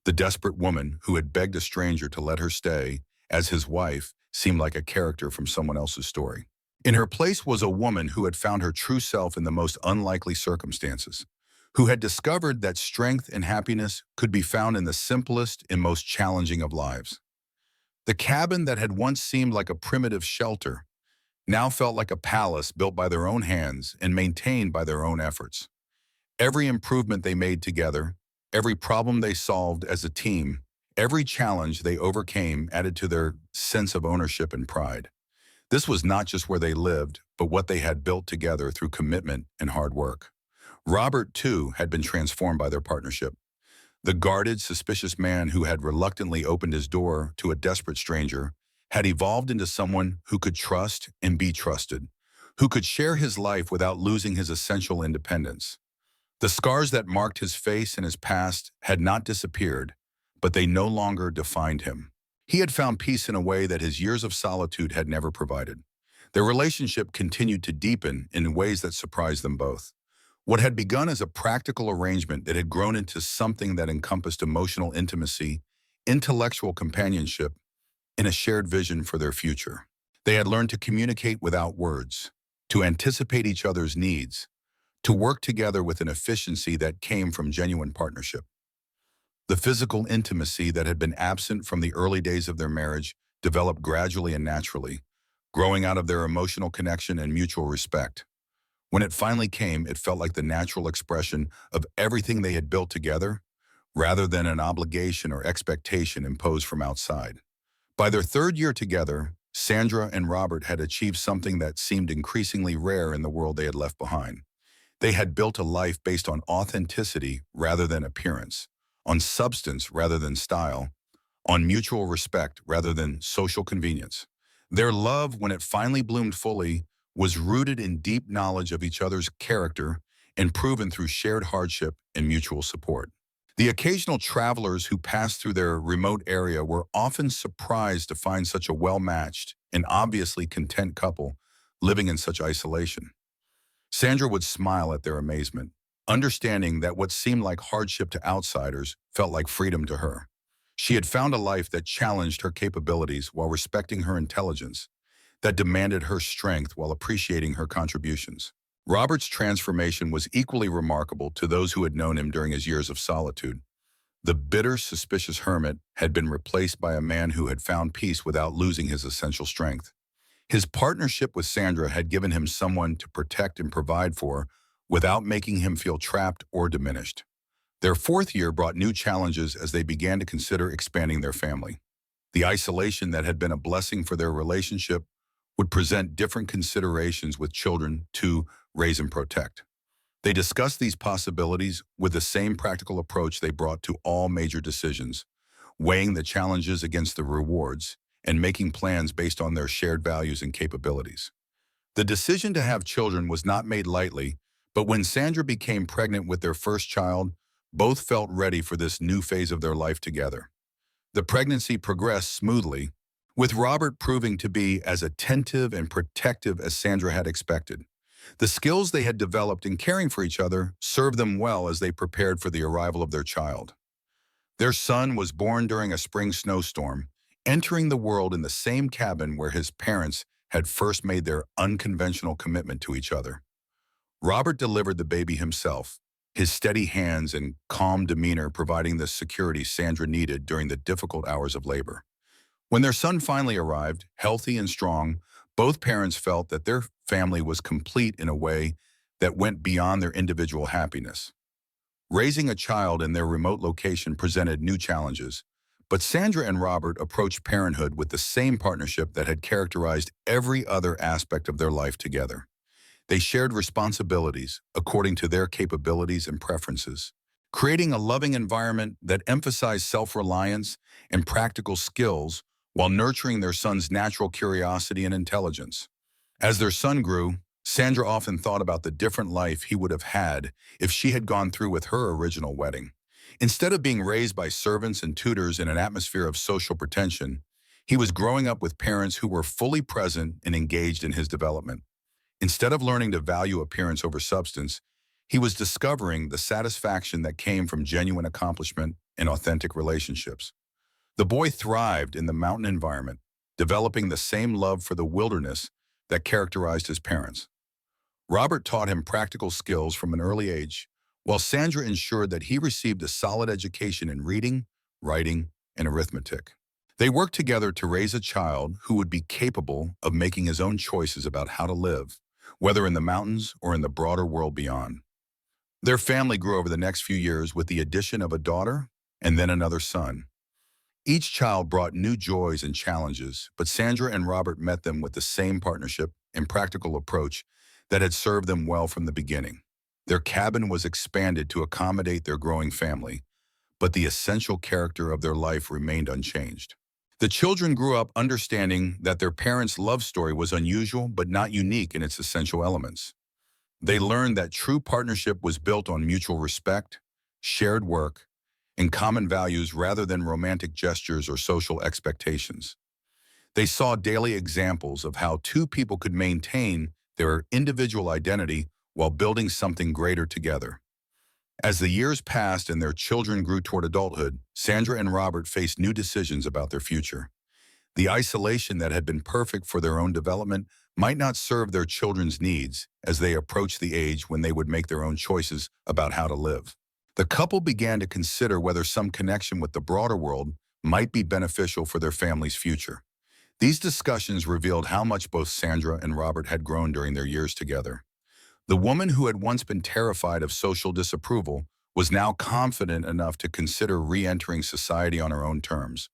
The desperate woman who had begged a stranger to let her stay as his wife seemed like a character from someone else's story. In her place was a woman who had found her true self in the most unlikely circumstances, who had discovered that strength and happiness could be found in the simplest and most challenging of lives. The cabin that had once seemed like a primitive shelter now felt like a palace built by their own hands and maintained by their own efforts. Every improvement they made together, every problem they solved as a team, every challenge they overcame added to their sense of ownership and pride. This was not just where they lived, but what they had built together through commitment and hard work. Robert, too, had been transformed by their partnership. The guarded, suspicious man who had reluctantly opened his door to a desperate stranger had evolved into someone who could trust and be trusted, who could share his life without losing his essential independence. The scars that marked his face and his past had not disappeared, but they no longer defined him. He had found peace in a way that his years of solitude had never provided. Their relationship continued to deepen in ways that surprised them both. What had begun as a practical arrangement that had grown into something that encompassed emotional intimacy, intellectual companionship, and a shared vision for their future. They had learned to communicate without words, to anticipate each other's needs, to work together with an efficiency that came from genuine partnership. The physical intimacy that had been absent from the early days of their marriage developed gradually and naturally, growing out of their emotional connection and mutual respect. When it finally came, it felt like the natural expression of everything they had built together, rather than an obligation or expectation imposed from outside. By their third year together, Sandra and Robert had achieved something that seemed increasingly rare in the world they had left behind. They had built a life based on authenticity rather than appearance, on substance rather than style, on mutual respect rather than social convenience. Their love, when it finally bloomed fully, was rooted in deep knowledge of each other's character and proven through shared hardship and mutual support. The occasional travelers who passed through their remote area were often surprised to find such a well-matched and obviously content couple living in such isolation. Sandra would smile at their amazement, understanding that what seemed like hardship to outsiders felt like freedom to her. She had found a life that challenged her capabilities while respecting her intelligence, that demanded her strength while appreciating her contributions. Robert's transformation was equally remarkable to those who had known him during his years of solitude. The bitter, suspicious hermit had been replaced by a man who had found peace without losing his essential strength. His partnership with Sandra had given him someone to protect and provide for without making him feel trapped or diminished. Their fourth year brought new challenges as they began to consider expanding their family. The isolation that had been a blessing for their relationship would present different considerations with children to raise and protect. They discussed these possibilities with the same practical approach they brought to all major decisions, weighing the challenges against the rewards and making plans based on their shared values and capabilities. The decision to have children was not made lightly, but when Sandra became pregnant with their first child, both felt ready for this new phase of their life together. The pregnancy progressed smoothly, with Robert proving to be as attentive and protective as Sandra had expected. The skills they had developed in caring for each other served them well as they prepared for the arrival of their child. Their son was born during a spring snowstorm, entering the world in the same cabin where his parents had first made their unconventional commitment to each other. Robert delivered the baby himself, his steady hands and calm demeanor providing the security Sandra needed during the difficult hours of labor. When their son finally arrived, healthy and strong, both parents felt that their family was complete in a way that went beyond their individual happiness. Raising a child in their remote location presented new challenges, but Sandra and Robert approached parenthood with the same partnership that had characterized every other aspect of their life together. They shared responsibilities according to their capabilities and preferences, creating a loving environment that emphasized self-reliance and practical skills while nurturing their son's natural curiosity and intelligence. As their son grew, Sandra often thought about the different life he would have had if she had gone through with her original wedding. Instead of being raised by servants and tutors in an atmosphere of social pretension, he was growing up with parents who were fully present and engaged in his development. Instead of learning to value appearance over substance, he was discovering the satisfaction that came from genuine accomplishment and authentic relationships. The boy thrived in the mountain environment, developing the same love for the wilderness that characterized his parents. Robert taught him practical skills from an early age, while Sandra ensured that he received a solid education in reading, writing, and arithmetic. They worked together to raise a child who would be capable of making his own choices about how to live, whether in the mountains or in the broader world beyond. Their family grew over the next few years with the addition of a daughter and then another son. Each child brought new joys and challenges, but Sandra and Robert met them with the same partnership and practical approach that had served them well from the beginning. Their cabin was expanded to accommodate their growing family, but the essential character of their life remained unchanged. The children grew up understanding that their parents' love story was unusual but not unique in its essential elements. They learned that true partnership was built on mutual respect, shared work, and common values rather than romantic gestures or social expectations. They saw daily examples of how two people could maintain their individual identity while building something greater together. As the years passed and their children grew toward adulthood, Sandra and Robert faced new decisions about their future. The isolation that had been perfect for their own development might not serve their children's needs as they approached the age when they would make their own choices about how to live. The couple began to consider whether some connection with the broader world might be beneficial for their family's future. These discussions revealed how much both Sandra and Robert had grown during their years together. The woman who had once been terrified of social disapproval was now confident enough to consider re-entering society on her own terms.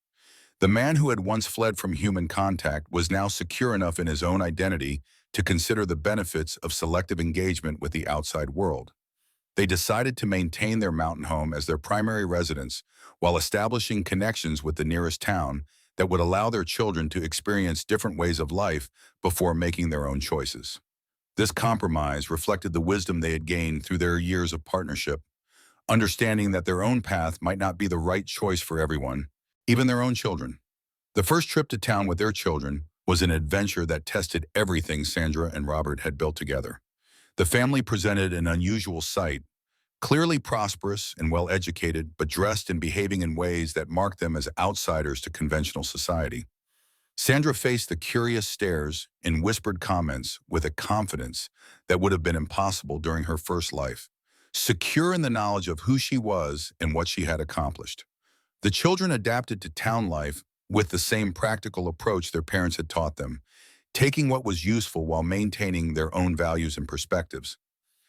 The man who had once fled from human contact was now secure enough in his own identity to consider the benefits of selective engagement with the outside world. They decided to maintain their mountain home as their primary residence while establishing connections with the nearest town that would allow their children to experience different ways of life before making their own choices. This compromise reflected the wisdom they had gained through their years of partnership, understanding that their own path might not be the right choice for everyone, even their own children. The first trip to town with their children was an adventure that tested everything Sandra and Robert had built together. The family presented an unusual sight, clearly prosperous and well-educated, but dressed and behaving in ways that marked them as outsiders to conventional society. Sandra faced the curious stares and whispered comments with a confidence that would have been impossible during her first life, secure in the knowledge of who she was and what she had accomplished. The children adapted to town life with the same practical approach their parents had taught them, taking what was useful while maintaining their own values and perspectives.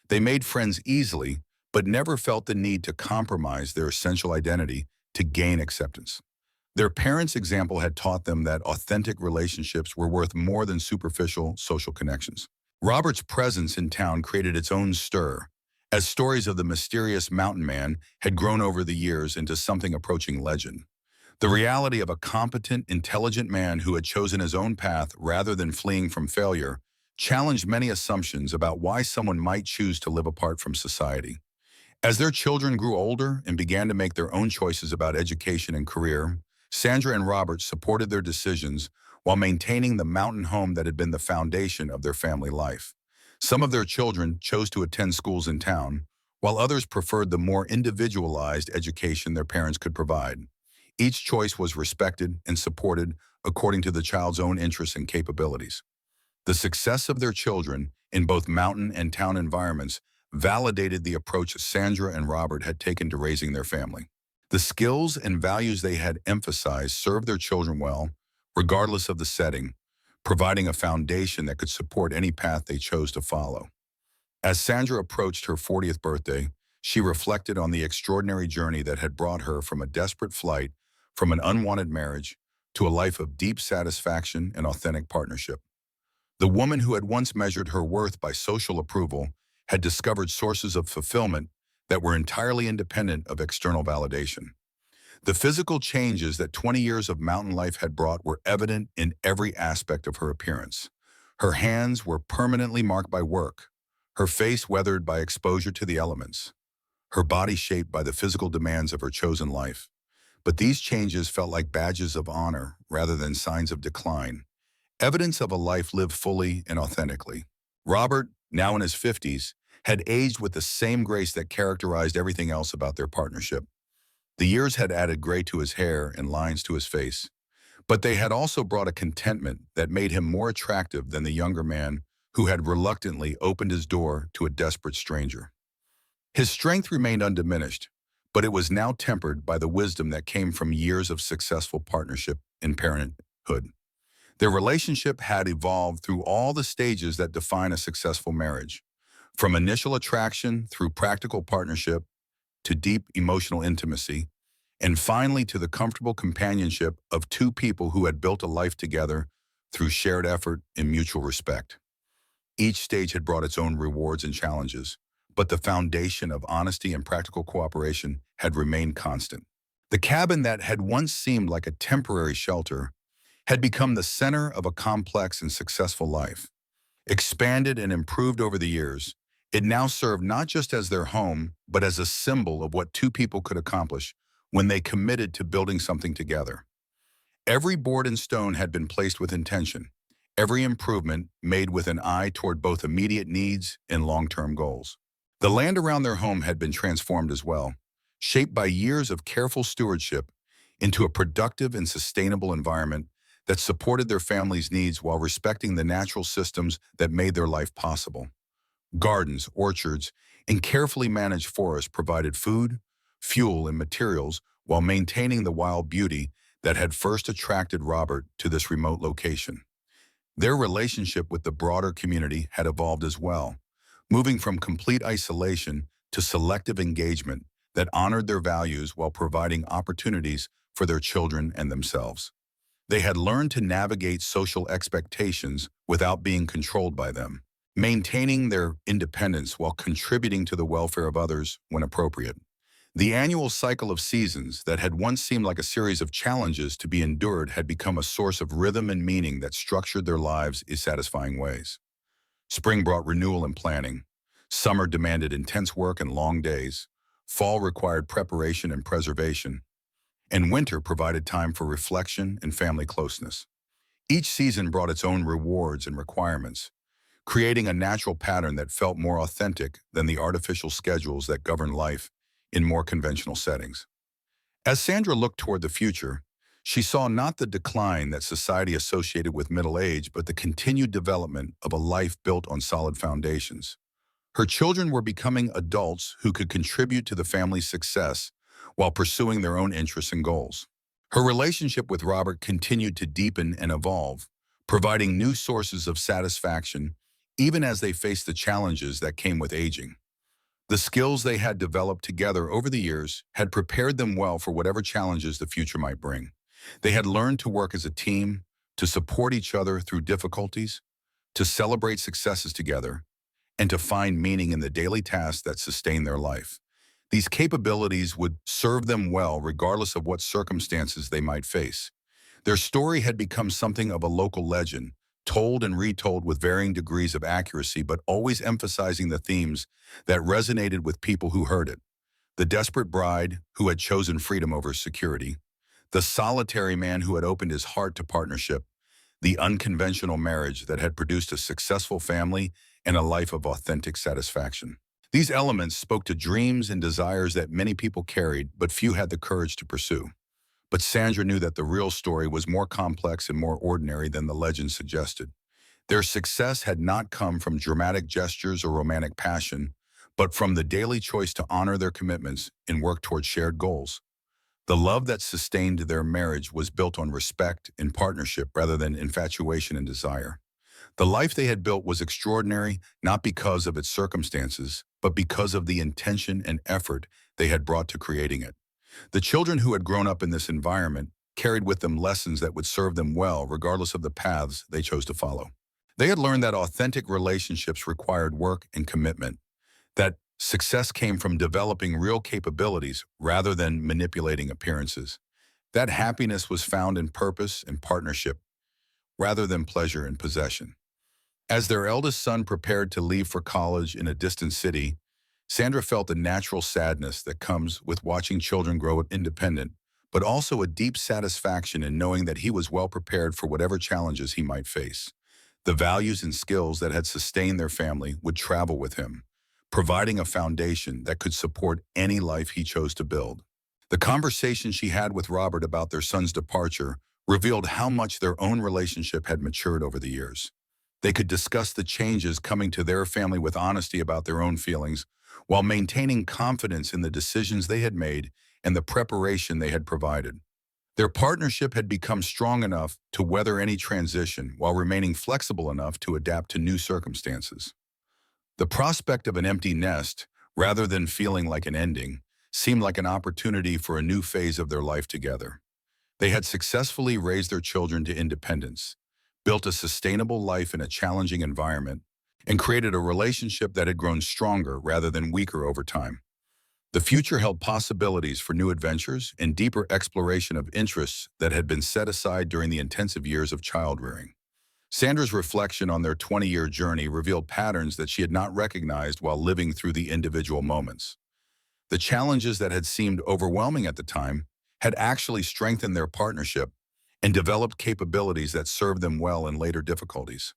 They made friends easily, but never felt the need to compromise their essential identity to gain acceptance. Their parents' example had taught them that authentic relationships were worth more than superficial social connections. Robert's presence in town created its own stir, as stories of the mysterious mountain man had grown over the years into something approaching legend. The reality of a competent, intelligent man who had chosen his own path rather than fleeing from failure challenged many assumptions about why someone might choose to live apart from society. As their children grew older and began to make their own choices about education and career, Sandra and Robert supported their decisions while maintaining the mountain home that had been the foundation of their family life. Some of their children chose to attend schools in town, while others preferred the more individualized education their parents could provide. Each choice was respected and supported according to the child's own interests and capabilities. The success of their children in both mountain and town environments validated the approach Sandra and Robert had taken to raising their family. The skills and values they had emphasized served their children well, regardless of the setting, providing a foundation that could support any path they chose to follow. As Sandra approached her 40th birthday, she reflected on the extraordinary journey that had brought her from a desperate flight from an unwanted marriage to a life of deep satisfaction and authentic partnership. The woman who had once measured her worth by social approval had discovered sources of fulfillment that were entirely independent of external validation. The physical changes that 20 years of mountain life had brought were evident in every aspect of her appearance. Her hands were permanently marked by work, her face weathered by exposure to the elements, her body shaped by the physical demands of her chosen life. But these changes felt like badges of honor rather than signs of decline, evidence of a life lived fully and authentically. Robert, now in his 50s, had aged with the same grace that characterized everything else about their partnership. The years had added gray to his hair and lines to his face, but they had also brought a contentment that made him more attractive than the younger man who had reluctantly opened his door to a desperate stranger. His strength remained undiminished, but it was now tempered by the wisdom that came from years of successful partnership in parenthood. Their relationship had evolved through all the stages that define a successful marriage, from initial attraction through practical partnership to deep emotional intimacy, and finally to the comfortable companionship of two people who had built a life together through shared effort and mutual respect. Each stage had brought its own rewards and challenges, but the foundation of honesty and practical cooperation had remained constant. The cabin that had once seemed like a temporary shelter had become the center of a complex and successful life. Expanded and improved over the years, it now served not just as their home, but as a symbol of what two people could accomplish when they committed to building something together. Every board and stone had been placed with intention, every improvement made with an eye toward both immediate needs and long-term goals. The land around their home had been transformed as well, shaped by years of careful stewardship into a productive and sustainable environment that supported their family's needs while respecting the natural systems that made their life possible. Gardens, orchards, and carefully managed forests provided food, fuel, and materials while maintaining the wild beauty that had first attracted Robert to this remote location. Their relationship with the broader community had evolved as well, moving from complete isolation to selective engagement that honored their values while providing opportunities for their children and themselves. They had learned to navigate social expectations without being controlled by them, maintaining their independence while contributing to the welfare of others when appropriate. The annual cycle of seasons that had once seemed like a series of challenges to be endured had become a source of rhythm and meaning that structured their lives in satisfying ways. Spring brought renewal and planning. Summer demanded intense work and long days. Fall required preparation and preservation. And winter provided time for reflection and family closeness. Each season brought its own rewards and requirements, creating a natural pattern that felt more authentic than the artificial schedules that govern life in more conventional settings. As Sandra looked toward the future, she saw not the decline that society associated with middle age, but the continued development of a life built on solid foundations. Her children were becoming adults who could contribute to the family's success while pursuing their own interests and goals. Her relationship with Robert continued to deepen and evolve, providing new sources of satisfaction even as they faced the challenges that came with aging. The skills they had developed together over the years had prepared them well for whatever challenges the future might bring. They had learned to work as a team, to support each other through difficulties, to celebrate successes together, and to find meaning in the daily tasks that sustain their life. These capabilities would serve them well regardless of what circumstances they might face. Their story had become something of a local legend, told and retold with varying degrees of accuracy, but always emphasizing the themes that resonated with people who heard it. The desperate bride who had chosen freedom over security, the solitary man who had opened his heart to partnership, the unconventional marriage that had produced a successful family and a life of authentic satisfaction. These elements spoke to dreams and desires that many people carried, but few had the courage to pursue. But Sandra knew that the real story was more complex and more ordinary than the legend suggested. Their success had not come from dramatic gestures or romantic passion, but from the daily choice to honor their commitments and work toward shared goals. The love that sustained their marriage was built on respect and partnership rather than infatuation and desire. The life they had built was extraordinary not because of its circumstances, but because of the intention and effort they had brought to creating it. The children who had grown up in this environment carried with them lessons that would serve them well regardless of the paths they chose to follow. They had learned that authentic relationships required work and commitment, that success came from developing real capabilities rather than manipulating appearances, that happiness was found in purpose and partnership rather than pleasure and possession. As their eldest son prepared to leave for college in a distant city, Sandra felt a natural sadness that comes with watching children grow independent, but also a deep satisfaction in knowing that he was well prepared for whatever challenges he might face. The values and skills that had sustained their family would travel with him, providing a foundation that could support any life he chose to build. The conversation she had with Robert about their son's departure revealed how much their own relationship had matured over the years. They could discuss the changes coming to their family with honesty about their own feelings, while maintaining confidence in the decisions they had made and the preparation they had provided. Their partnership had become strong enough to weather any transition while remaining flexible enough to adapt to new circumstances. The prospect of an empty nest, rather than feeling like an ending, seemed like an opportunity for a new phase of their life together. They had successfully raised their children to independence, built a sustainable life in a challenging environment, and created a relationship that had grown stronger rather than weaker over time. The future held possibilities for new adventures and deeper exploration of interests that had been set aside during the intensive years of child-rearing. Sandra's reflection on their 20-year journey revealed patterns that she had not recognized while living through the individual moments. The challenges that had seemed overwhelming at the time had actually strengthened their partnership and developed capabilities that served them well in later difficulties.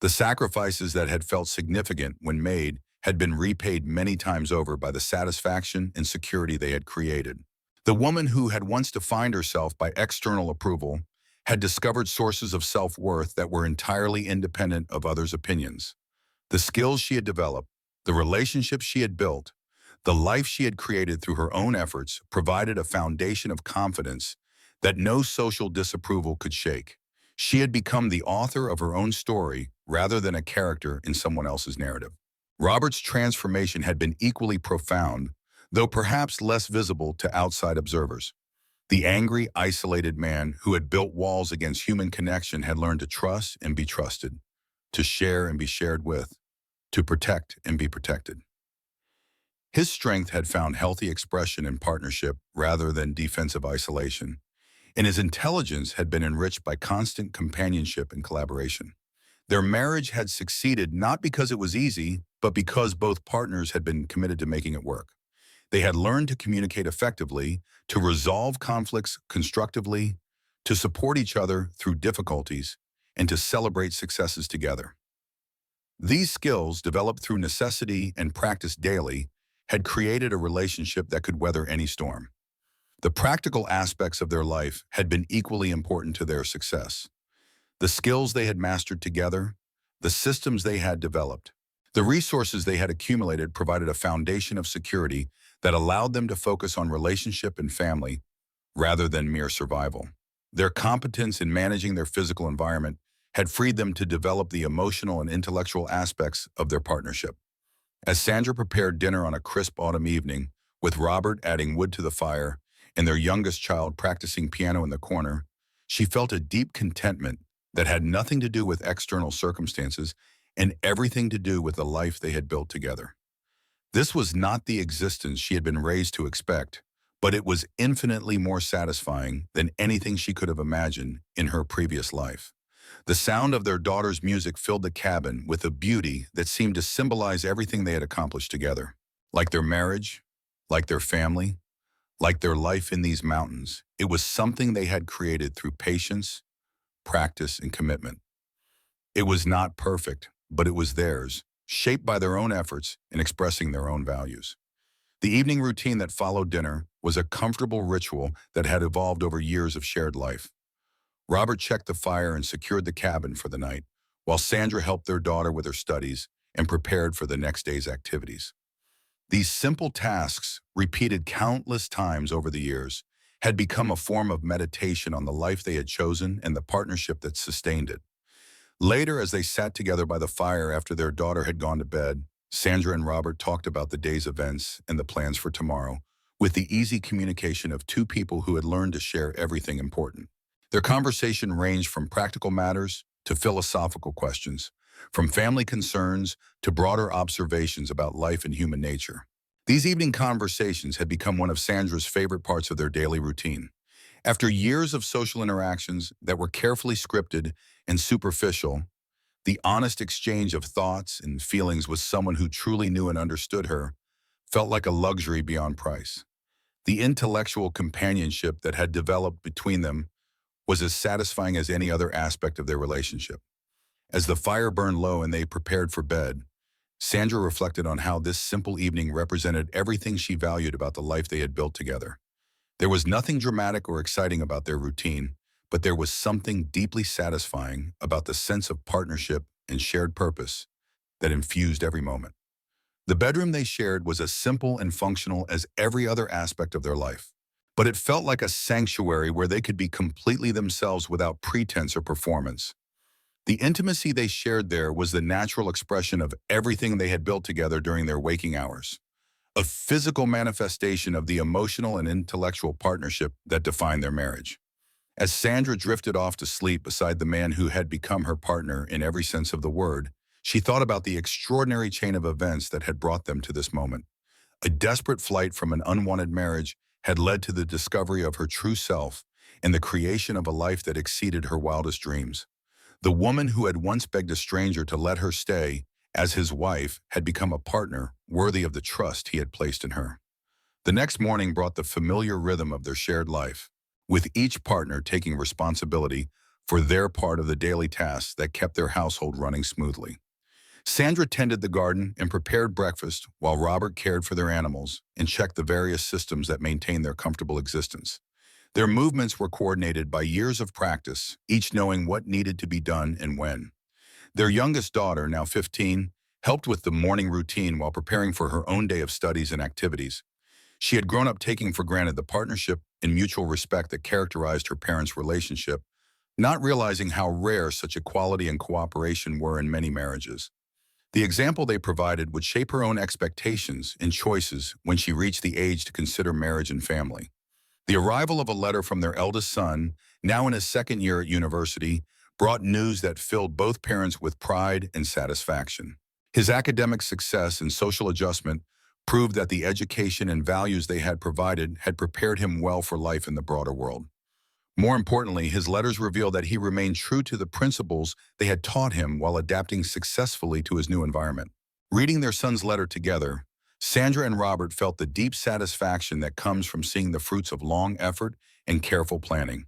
The sacrifices that had felt significant when made had been repaid many times over by the satisfaction and security they had created. The woman who had once defined herself by external approval had discovered sources of self-worth that were entirely independent of others' opinions. The skills she had developed, the relationships she had built, the life she had created through her own efforts provided a foundation of confidence that no social disapproval could shake. She had become the author of her own story rather than a character in someone else's narrative. Robert's transformation had been equally profound, though perhaps less visible to outside observers. The angry, isolated man who had built walls against human connection had learned to trust and be trusted, to share and be shared with, to protect and be protected. His strength had found healthy expression in partnership rather than defensive isolation, and his intelligence had been enriched by constant companionship and collaboration. Their marriage had succeeded not because it was easy, but because both partners had been committed to making it work. They had learned to communicate effectively, to resolve conflicts constructively, to support each other through difficulties, and to celebrate successes together. These skills, developed through necessity and practiced daily, had created a relationship that could weather any storm. The practical aspects of their life had been equally important to their success. The skills they had mastered together, the systems they had developed, the resources they had accumulated provided a foundation of security that allowed them to focus on relationship and family rather than mere survival. Their competence in managing their physical environment had freed them to develop the emotional and intellectual aspects of their partnership. As Sandra prepared dinner on a crisp autumn evening, with Robert adding wood to the fire and their youngest child practicing piano in the corner, she felt a deep contentment that had nothing to do with external circumstances and everything to do with the life they had built together. This was not the existence she had been raised to expect, but it was infinitely more satisfying than anything she could have imagined in her previous life. The sound of their daughter's music filled the cabin with a beauty that seemed to symbolize everything they had accomplished together. Like their marriage, like their family, like their life in these mountains, it was something they had created through patience, practice, and commitment. It was not perfect, but it was theirs, shaped by their own efforts and expressing their own values. The evening routine that followed dinner was a comfortable ritual that had evolved over years of shared life. Robert checked the fire and secured the cabin for the night, while Sandra helped their daughter with her studies and prepared for the next day's activities. These simple tasks, repeated countless times over the years, had become a form of meditation on the life they had chosen and the partnership that sustained it. Later, as they sat together by the fire after their daughter had gone to bed, Sandra and Robert talked about the day's events and the plans for tomorrow, with the easy communication of two people who had learned to share everything important. Their conversation ranged from practical matters to philosophical questions, from family concerns to broader observations about life and human nature. These evening conversations had become one of Sandra's favorite parts of their daily routine. After years of social interactions that were carefully scripted and superficial, the honest exchange of thoughts and feelings with someone who truly knew and understood her felt like a luxury beyond price. The intellectual companionship that had developed between them was as satisfying as any other aspect of their relationship. As the fire burned low and they prepared for bed, Sandra reflected on how this simple evening represented everything she valued about the life they had built together. There was nothing dramatic or exciting about their routine, but there was something deeply satisfying about the sense of partnership and shared purpose that infused every moment. The bedroom they shared was as simple and functional as every other aspect of their life, but it felt like a sanctuary where they could be completely themselves without pretense or performance. The intimacy they shared there was the natural expression of everything they had built together during their waking hours, a physical manifestation of the emotional and intellectual partnership that defined their marriage. As Sandra drifted off to sleep beside the man who had become her partner in every sense of the word, she thought about the extraordinary chain of events that had brought them to this moment. A desperate flight from an unwanted marriage had led to the discovery of her true self and the creation of a life that exceeded her wildest dreams. The woman who had once begged a stranger to let her stay as his wife had become a partner worthy of the trust he had placed in her. The next morning brought the familiar rhythm of their shared life, with each partner taking responsibility for their part of the daily tasks that kept their household running smoothly. Sandra tended the garden and prepared breakfast while Robert cared for their animals and checked the various systems that maintained their comfortable existence. Their movements were coordinated by years of practice, each knowing what needed to be done and when. Their youngest daughter, now 15, helped with the morning routine while preparing for her own day of studies and activities. She had grown up taking for granted the partnership and mutual respect that characterized her parents' relationship, not realizing how rare such equality and cooperation were in many marriages. The example they provided would shape her own expectations and choices when she reached the age to consider marriage and family. The arrival of a letter from their eldest son, now in his second year at university, brought news that filled both parents with pride and satisfaction. His academic success and social adjustment proved that the education and values they had provided had prepared him well for life in the broader world. More importantly, his letters revealed that he remained true to the principles they had taught him while adapting successfully to his new environment. Reading their son's letter together, Sandra and Robert felt the deep satisfaction that comes from seeing the fruits of long effort and careful planning.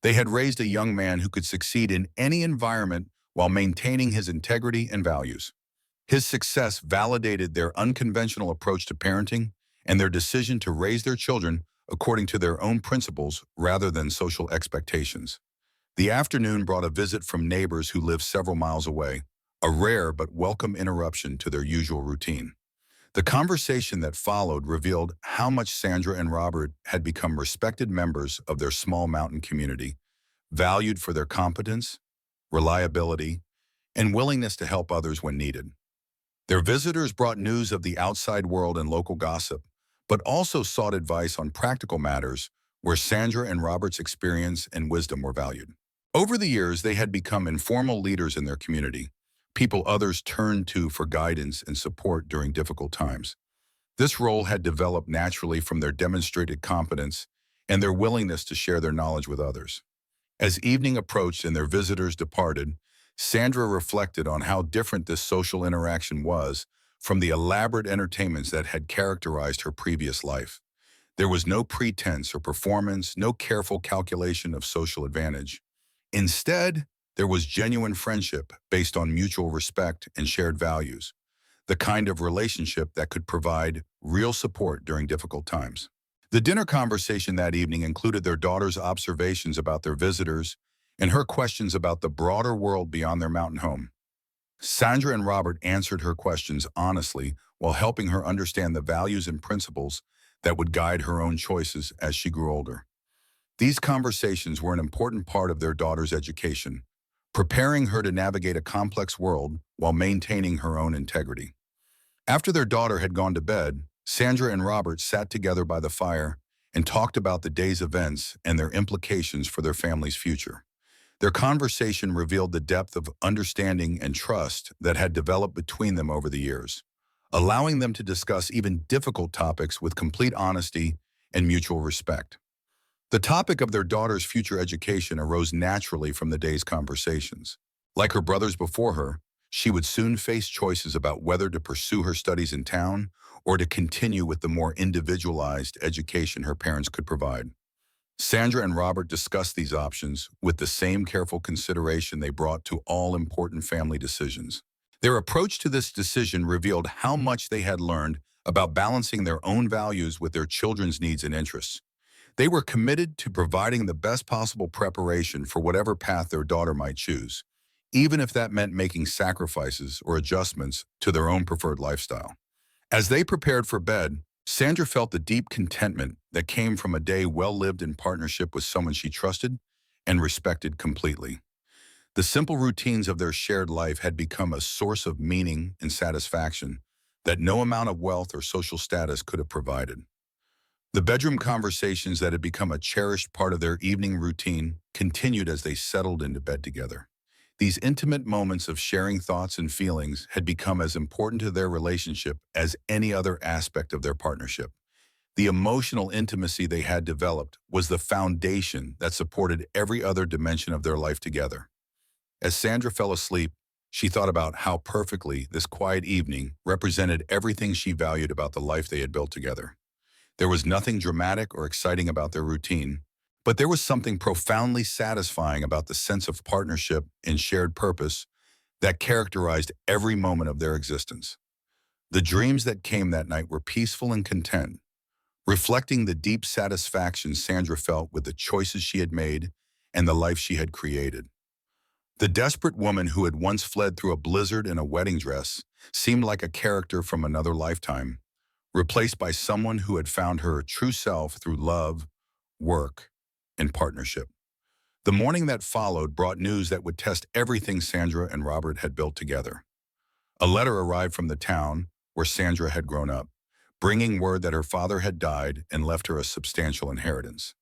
They had raised a young man who could succeed in any environment while maintaining his integrity and values. His success validated their unconventional approach to parenting and their decision to raise their children according to their own principles rather than social expectations. The afternoon brought a visit from neighbors who lived several miles away, a rare but welcome interruption to their usual routine. The conversation that followed revealed how much Sandra and Robert had become respected members of their small mountain community, valued for their competence, reliability, and willingness to help others when needed. Their visitors brought news of the outside world and local gossip, but also sought advice on practical matters where Sandra and Robert's experience and wisdom were valued. Over the years, they had become informal leaders in their community, people others turned to for guidance and support during difficult times. This role had developed naturally from their demonstrated competence and their willingness to share their knowledge with others. As evening approached and their visitors departed, Sandra reflected on how different this social interaction was from the elaborate entertainments that had characterized her previous life. There was no pretense or performance, no careful calculation of social advantage. Instead, there was genuine friendship based on mutual respect and shared values, the kind of relationship that could provide real support during difficult times. The dinner conversation that evening included their daughter's observations about their visitors and her questions about the broader world beyond their mountain home. Sandra and Robert answered her questions honestly while helping her understand the values and principles that would guide her own choices as she grew older. These conversations were an important part of their daughter's education, preparing her to navigate a complex world while maintaining her own integrity. After their daughter had gone to bed, Sandra and Robert sat together by the fire and talked about the day's events and their implications for their family's future. Their conversation revealed the depth of understanding and trust that had developed between them over the years, allowing them to discuss even difficult topics with complete honesty and mutual respect. The topic of their daughter's future education arose naturally from the day's conversations. Like her brothers before her, she would soon face choices about whether to pursue her studies in town or to continue with the more individualized education her parents could provide. Sandra and Robert discussed these options with the same careful consideration they brought to all important family decisions. Their approach to this decision revealed how much they had learned about balancing their own values with their children's needs and interests. They were committed to providing the best possible preparation for whatever path their daughter might choose, even if that meant making sacrifices or adjustments to their own preferred lifestyle. As they prepared for bed, Sandra felt the deep contentment that came from a day well lived in partnership with someone she trusted and respected completely. The simple routines of their shared life had become a source of meaning and satisfaction that no amount of wealth or social status could have provided. The bedroom conversations that had become a cherished part of their evening routine continued as they settled into bed together. These intimate moments of sharing thoughts and feelings had become as important to their relationship as any other aspect of their partnership. The emotional intimacy they had developed was the foundation that supported every other dimension of their life together. As Sandra fell asleep, she thought about how perfectly this quiet evening represented everything she valued about the life they had built together. There was nothing dramatic or exciting about their routine, but there was something profoundly satisfying about the sense of partnership and shared purpose that characterized every moment of their existence. The dreams that came that night were peaceful and content, reflecting the deep satisfaction Sandra felt with the choices she had made and the life she had created. The desperate woman who had once fled through a blizzard in a wedding dress seemed like a character from another lifetime, replaced by someone who had found her true self through love, work, and partnership. The morning that followed brought news that would test everything Sandra and Robert had built together. A letter arrived from the town where Sandra had grown up, bringing word that her father had died and left her a substantial inheritance.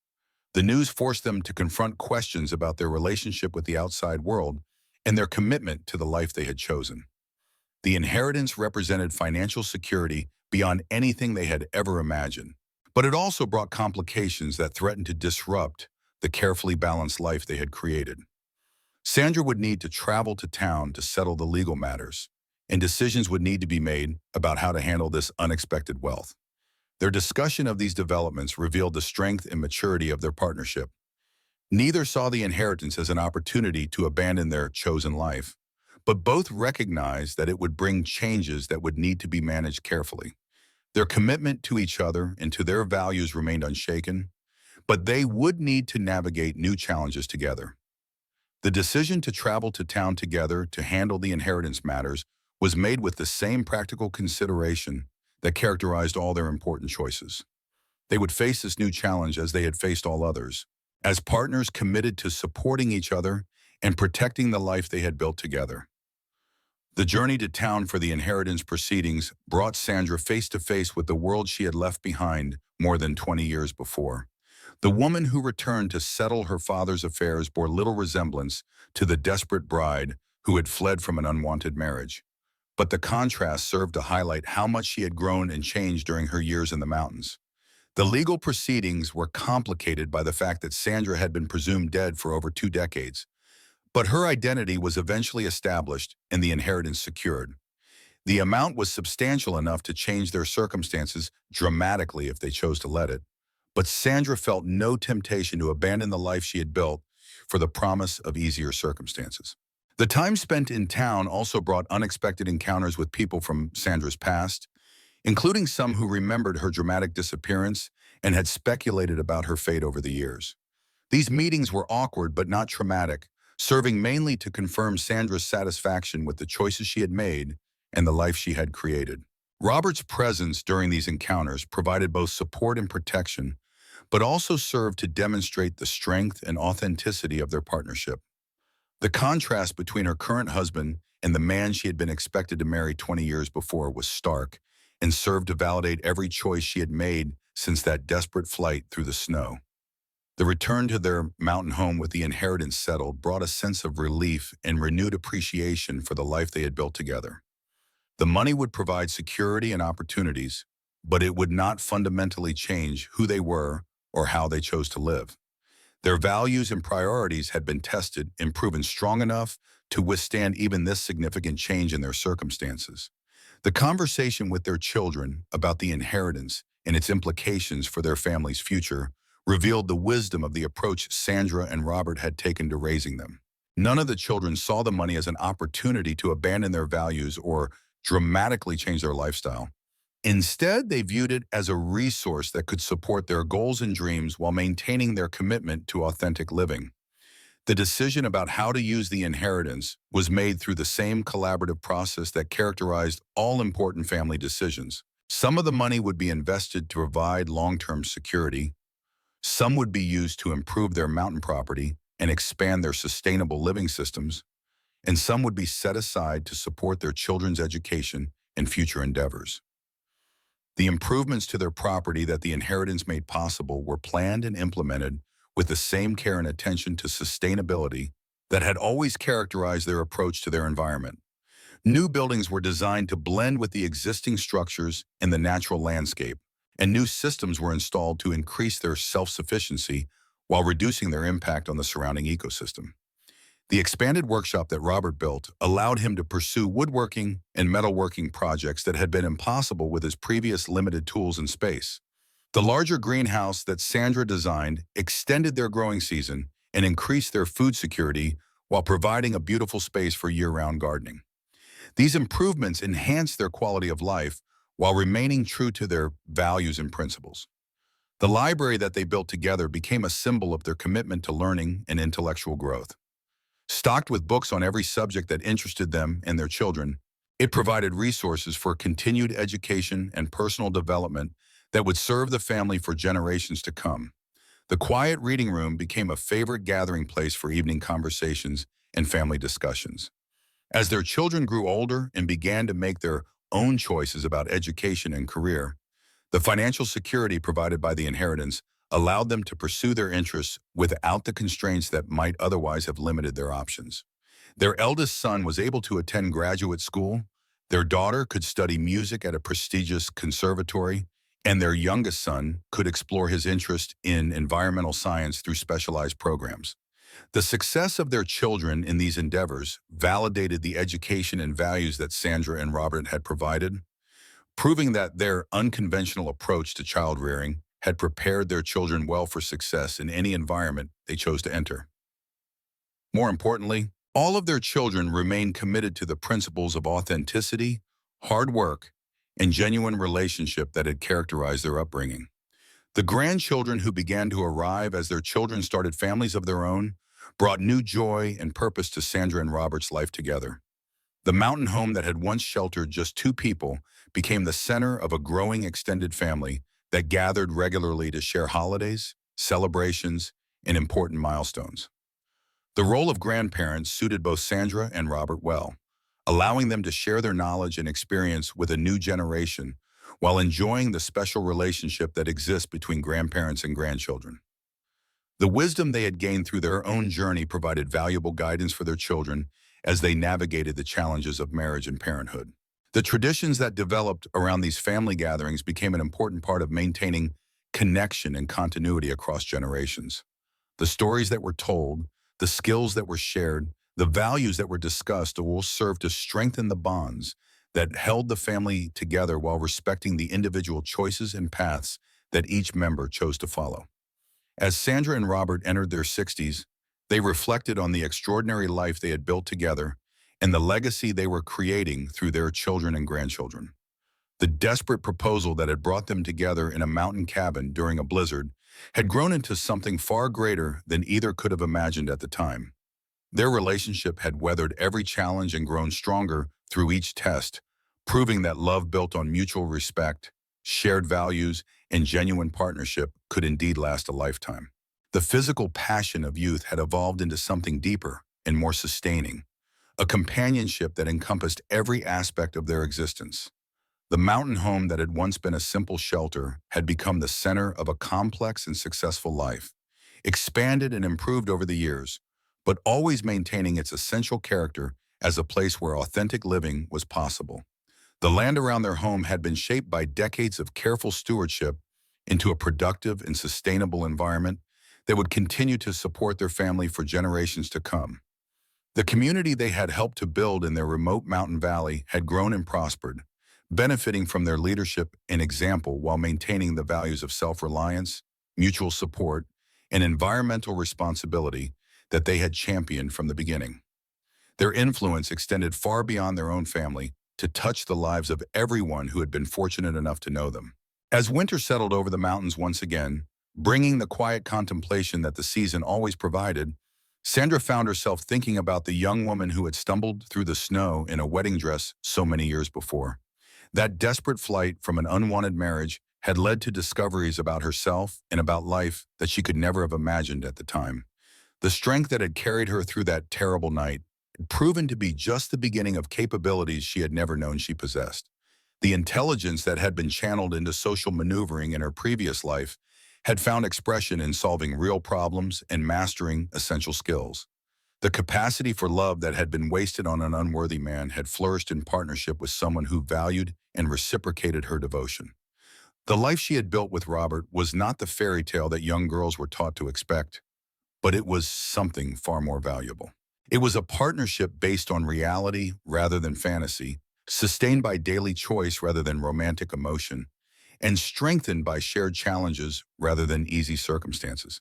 The news forced them to confront questions about their relationship with the outside world and their commitment to the life they had chosen. The inheritance represented financial security beyond anything they had ever imagined, but it also brought complications that threatened to disrupt the carefully balanced life they had created. Sandra would need to travel to town to settle the legal matters, and decisions would need to be made about how to handle this unexpected wealth. Their discussion of these developments revealed the strength and maturity of their partnership. Neither saw the inheritance as an opportunity to abandon their chosen life, but both recognized that it would bring changes that would need to be managed carefully. Their commitment to each other and to their values remained unshaken, but they would need to navigate new challenges together. The decision to travel to town together to handle the inheritance matters was made with the same practical consideration that characterized all their important choices. They would face this new challenge as they had faced all others, as partners committed to supporting each other and protecting the life they had built together. The journey to town for the inheritance proceedings brought Sandra face to face with the world she had left behind more than 20 years before. The woman who returned to settle her father's affairs bore little resemblance to the desperate bride who had fled from an unwanted marriage. But the contrast served to highlight how much she had grown and changed during her years in the mountains. The legal proceedings were complicated by the fact that Sandra had been presumed dead for over 2 decades, but her identity was eventually established and the inheritance secured. The amount was substantial enough to change their circumstances dramatically if they chose to let it, but Sandra felt no temptation to abandon the life she had built for the promise of easier circumstances. The time spent in town also brought unexpected encounters with people from Sandra's past, including some who remembered her dramatic disappearance and had speculated about her fate over the years. These meetings were awkward but not traumatic, serving mainly to confirm Sandra's satisfaction with the choices she had made and the life she had created. Robert's presence during these encounters provided both support and protection, but also served to demonstrate the strength and authenticity of their partnership. The contrast between her current husband and the man she had been expected to marry 20 years before was stark and served to validate every choice she had made since that desperate flight through the snow. The return to their mountain home with the inheritance settled brought a sense of relief and renewed appreciation for the life they had built together. The money would provide security and opportunities, but it would not fundamentally change who they were or how they chose to live. Their values and priorities had been tested and proven strong enough to withstand even this significant change in their circumstances. The conversation with their children about the inheritance and its implications for their family's future revealed the wisdom of the approach Sandra and Robert had taken to raising them. None of the children saw the money as an opportunity to abandon their values or dramatically change their lifestyle. Instead, they viewed it as a resource that could support their goals and dreams while maintaining their commitment to authentic living. The decision about how to use the inheritance was made through the same collaborative process that characterized all important family decisions. Some of the money would be invested to provide long-term security. Some would be used to improve their mountain property and expand their sustainable living systems, and some would be set aside to support their children's education and future endeavors. The improvements to their property that the inheritance made possible were planned and implemented with the same care and attention to sustainability that had always characterized their approach to their environment. New buildings were designed to blend with the existing structures and the natural landscape, and new systems were installed to increase their self-sufficiency while reducing their impact on the surrounding ecosystem. The expanded workshop that Robert built allowed him to pursue woodworking and metalworking projects that had been impossible with his previous limited tools and space. The larger greenhouse that Sandra designed extended their growing season and increased their food security while providing a beautiful space for year-round gardening. These improvements enhanced their quality of life while remaining true to their values and principles. The library that they built together became a symbol of their commitment to learning and intellectual growth. Stocked with books on every subject that interested them and their children, it provided resources for continued education and personal development that would serve the family for generations to come. The quiet reading room became a favorite gathering place for evening conversations and family discussions. As their children grew older and began to make their own choices about education and career, the financial security provided by the inheritance allowed them to pursue their interests without the constraints that might otherwise have limited their options. Their eldest son was able to attend graduate school, their daughter could study music at a prestigious conservatory, and their youngest son could explore his interest in environmental science through specialized programs. The success of their children in these endeavors validated the education and values that Sandra and Robert had provided, proving that their unconventional approach to child rearing had prepared their children well for success in any environment they chose to enter. More importantly, all of their children remained committed to the principles of authenticity, hard work, and genuine relationship that had characterized their upbringing. The grandchildren who began to arrive as their children started families of their own brought new joy and purpose to Sandra and Robert's life together. The mountain home that had once sheltered just two people became the center of a growing extended family that gathered regularly to share holidays, celebrations, and important milestones. The role of grandparents suited both Sandra and Robert well, allowing them to share their knowledge and experience with a new generation while enjoying the special relationship that exists between grandparents and grandchildren. The wisdom they had gained through their own journey provided valuable guidance for their children as they navigated the challenges of marriage and parenthood. The traditions that developed around these family gatherings became an important part of maintaining connection and continuity across generations. The stories that were told, the skills that were shared, the values that were discussed will serve to strengthen the bonds that held the family together while respecting the individual choices and paths that each member chose to follow. As Sandra and Robert entered their 60s, they reflected on the extraordinary life they had built together and the legacy they were creating through their children and grandchildren. The desperate proposal that had brought them together in a mountain cabin during a blizzard had grown into something far greater than either could have imagined at the time. Their relationship had weathered every challenge and grown stronger through each test, proving that love built on mutual respect, shared values, and genuine partnership could indeed last a lifetime. The physical passion of youth had evolved into something deeper and more sustaining, a companionship that encompassed every aspect of their existence. The mountain home that had once been a simple shelter had become the center of a complex and successful life, expanded and improved over the years, but always maintaining its essential character as a place where authentic living was possible. The land around their home had been shaped by decades of careful stewardship into a productive and sustainable environment that would continue to support their family for generations to come. The community they had helped to build in their remote mountain valley had grown and prospered, benefiting from their leadership and example while maintaining the values of self-reliance, mutual support, and environmental responsibility that they had championed from the beginning. Their influence extended far beyond their own family to touch the lives of everyone who had been fortunate enough to know them. As winter settled over the mountains once again, bringing the quiet contemplation that the season always provided, Sandra found herself thinking about the young woman who had stumbled through the snow in a wedding dress so many years before. That desperate flight from an unwanted marriage had led to discoveries about herself and about life that she could never have imagined at the time. The strength that had carried her through that terrible night had proven to be just the beginning of capabilities she had never known she possessed. The intelligence that had been channeled into social maneuvering in her previous life had found expression in solving real problems and mastering essential skills. The capacity for love that had been wasted on an unworthy man had flourished in partnership with someone who valued and reciprocated her devotion. The life she had built with Robert was not the fairy tale that young girls were taught to expect, but it was something far more valuable. It was a partnership based on reality rather than fantasy, sustained by daily choice rather than romantic emotion, and strengthened by shared challenges rather than easy circumstances.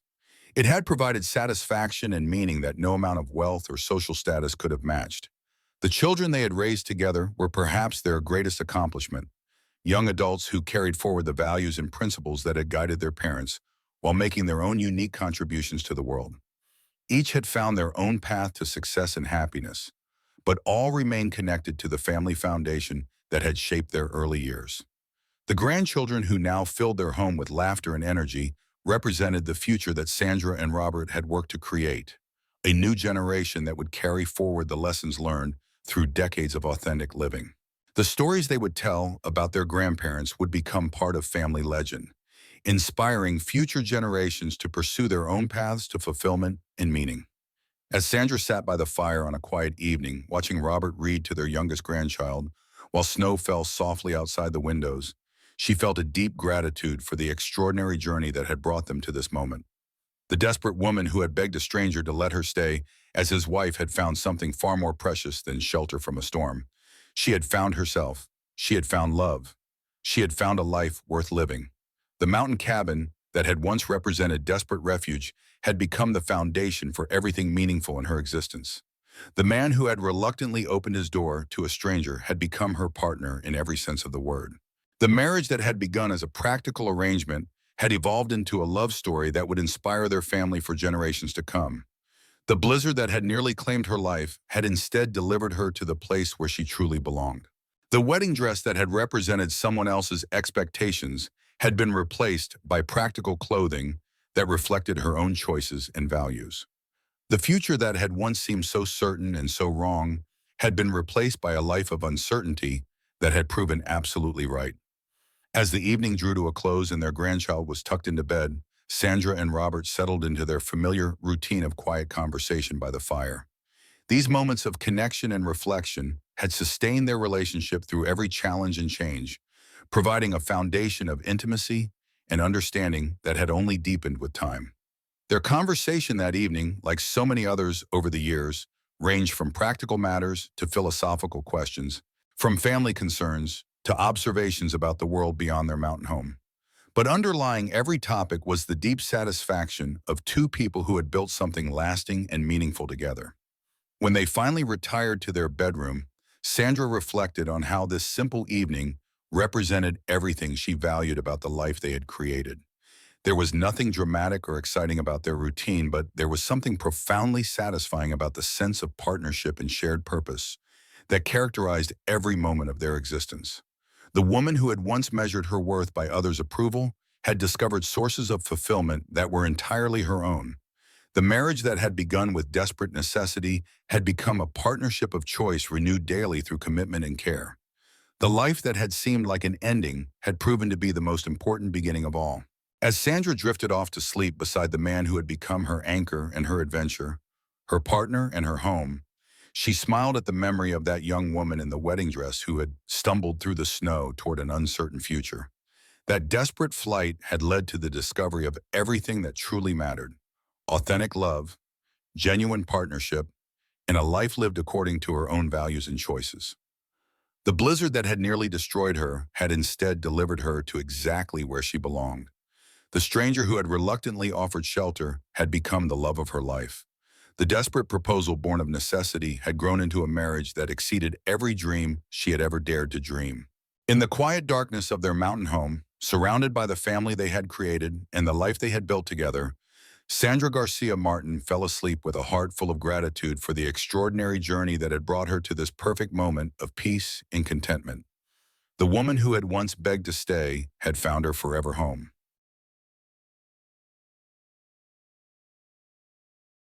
It had provided satisfaction and meaning that no amount of wealth or social status could have matched. The children they had raised together were perhaps their greatest accomplishment, young adults who carried forward the values and principles that had guided their parents while making their own unique contributions to the world. Each had found their own path to success and happiness, but all remained connected to the family foundation that had shaped their early years. The grandchildren who now filled their home with laughter and energy represented the future that Sandra and Robert had worked to create, a new generation that would carry forward the lessons learned through decades of authentic living. The stories they would tell about their grandparents would become part of family legend, inspiring future generations to pursue their own paths to fulfillment and meaning. As Sandra sat by the fire on a quiet evening, watching Robert read to their youngest grandchild, while snow fell softly outside the windows, she felt a deep gratitude for the extraordinary journey that had brought them to this moment. The desperate woman who had begged a stranger to let her stay as his wife had found something far more precious than shelter from a storm. She had found herself. She had found love. She had found a life worth living. The mountain cabin that had once represented desperate refuge had become the foundation for everything meaningful in her existence. The man who had reluctantly opened his door to a stranger had become her partner in every sense of the word. The marriage that had begun as a practical arrangement had evolved into a love story that would inspire their family for generations to come. The blizzard that had nearly claimed her life had instead delivered her to the place where she truly belonged. The wedding dress that had represented someone else's expectations had been replaced by practical clothing that reflected her own choices and values. The future that had once seemed so certain and so wrong had been replaced by a life of uncertainty that had proven absolutely right. As the evening drew to a close and their grandchild was tucked into bed, Sandra and Robert settled into their familiar routine of quiet conversation by the fire. These moments of connection and reflection had sustained their relationship through every challenge and change, providing a foundation of intimacy and understanding that had only deepened with time. Their conversation that evening, like so many others over the years, ranged from practical matters to philosophical questions, from family concerns to observations about the world beyond their mountain home. But underlying every topic was the deep satisfaction of two people who had built something lasting and meaningful together. When they finally retired to their bedroom, Sandra reflected on how this simple evening represented everything she valued about the life they had created. There was nothing dramatic or exciting about their routine, but there was something profoundly satisfying about the sense of partnership and shared purpose that characterized every moment of their existence. The woman who had once measured her worth by others' approval had discovered sources of fulfillment that were entirely her own. The marriage that had begun with desperate necessity had become a partnership of choice renewed daily through commitment and care. The life that had seemed like an ending had proven to be the most important beginning of all. As Sandra drifted off to sleep beside the man who had become her anchor and her adventure, her partner and her home, she smiled at the memory of that young woman in the wedding dress who had stumbled through the snow toward an uncertain future. That desperate flight had led to the discovery of everything that truly mattered: authentic love, genuine partnership, and a life lived according to her own values and choices. The blizzard that had nearly destroyed her had instead delivered her to exactly where she belonged. The stranger who had reluctantly offered shelter had become the love of her life. The desperate proposal born of necessity had grown into a marriage that exceeded every dream she had ever dared to dream. In the quiet darkness of their mountain home, surrounded by the family they had created and the life they had built together, Sandra Garcia Martin fell asleep with a heart full of gratitude for the extraordinary journey that had brought her to this perfect moment of peace and contentment. The woman who had once begged to stay had found her forever home.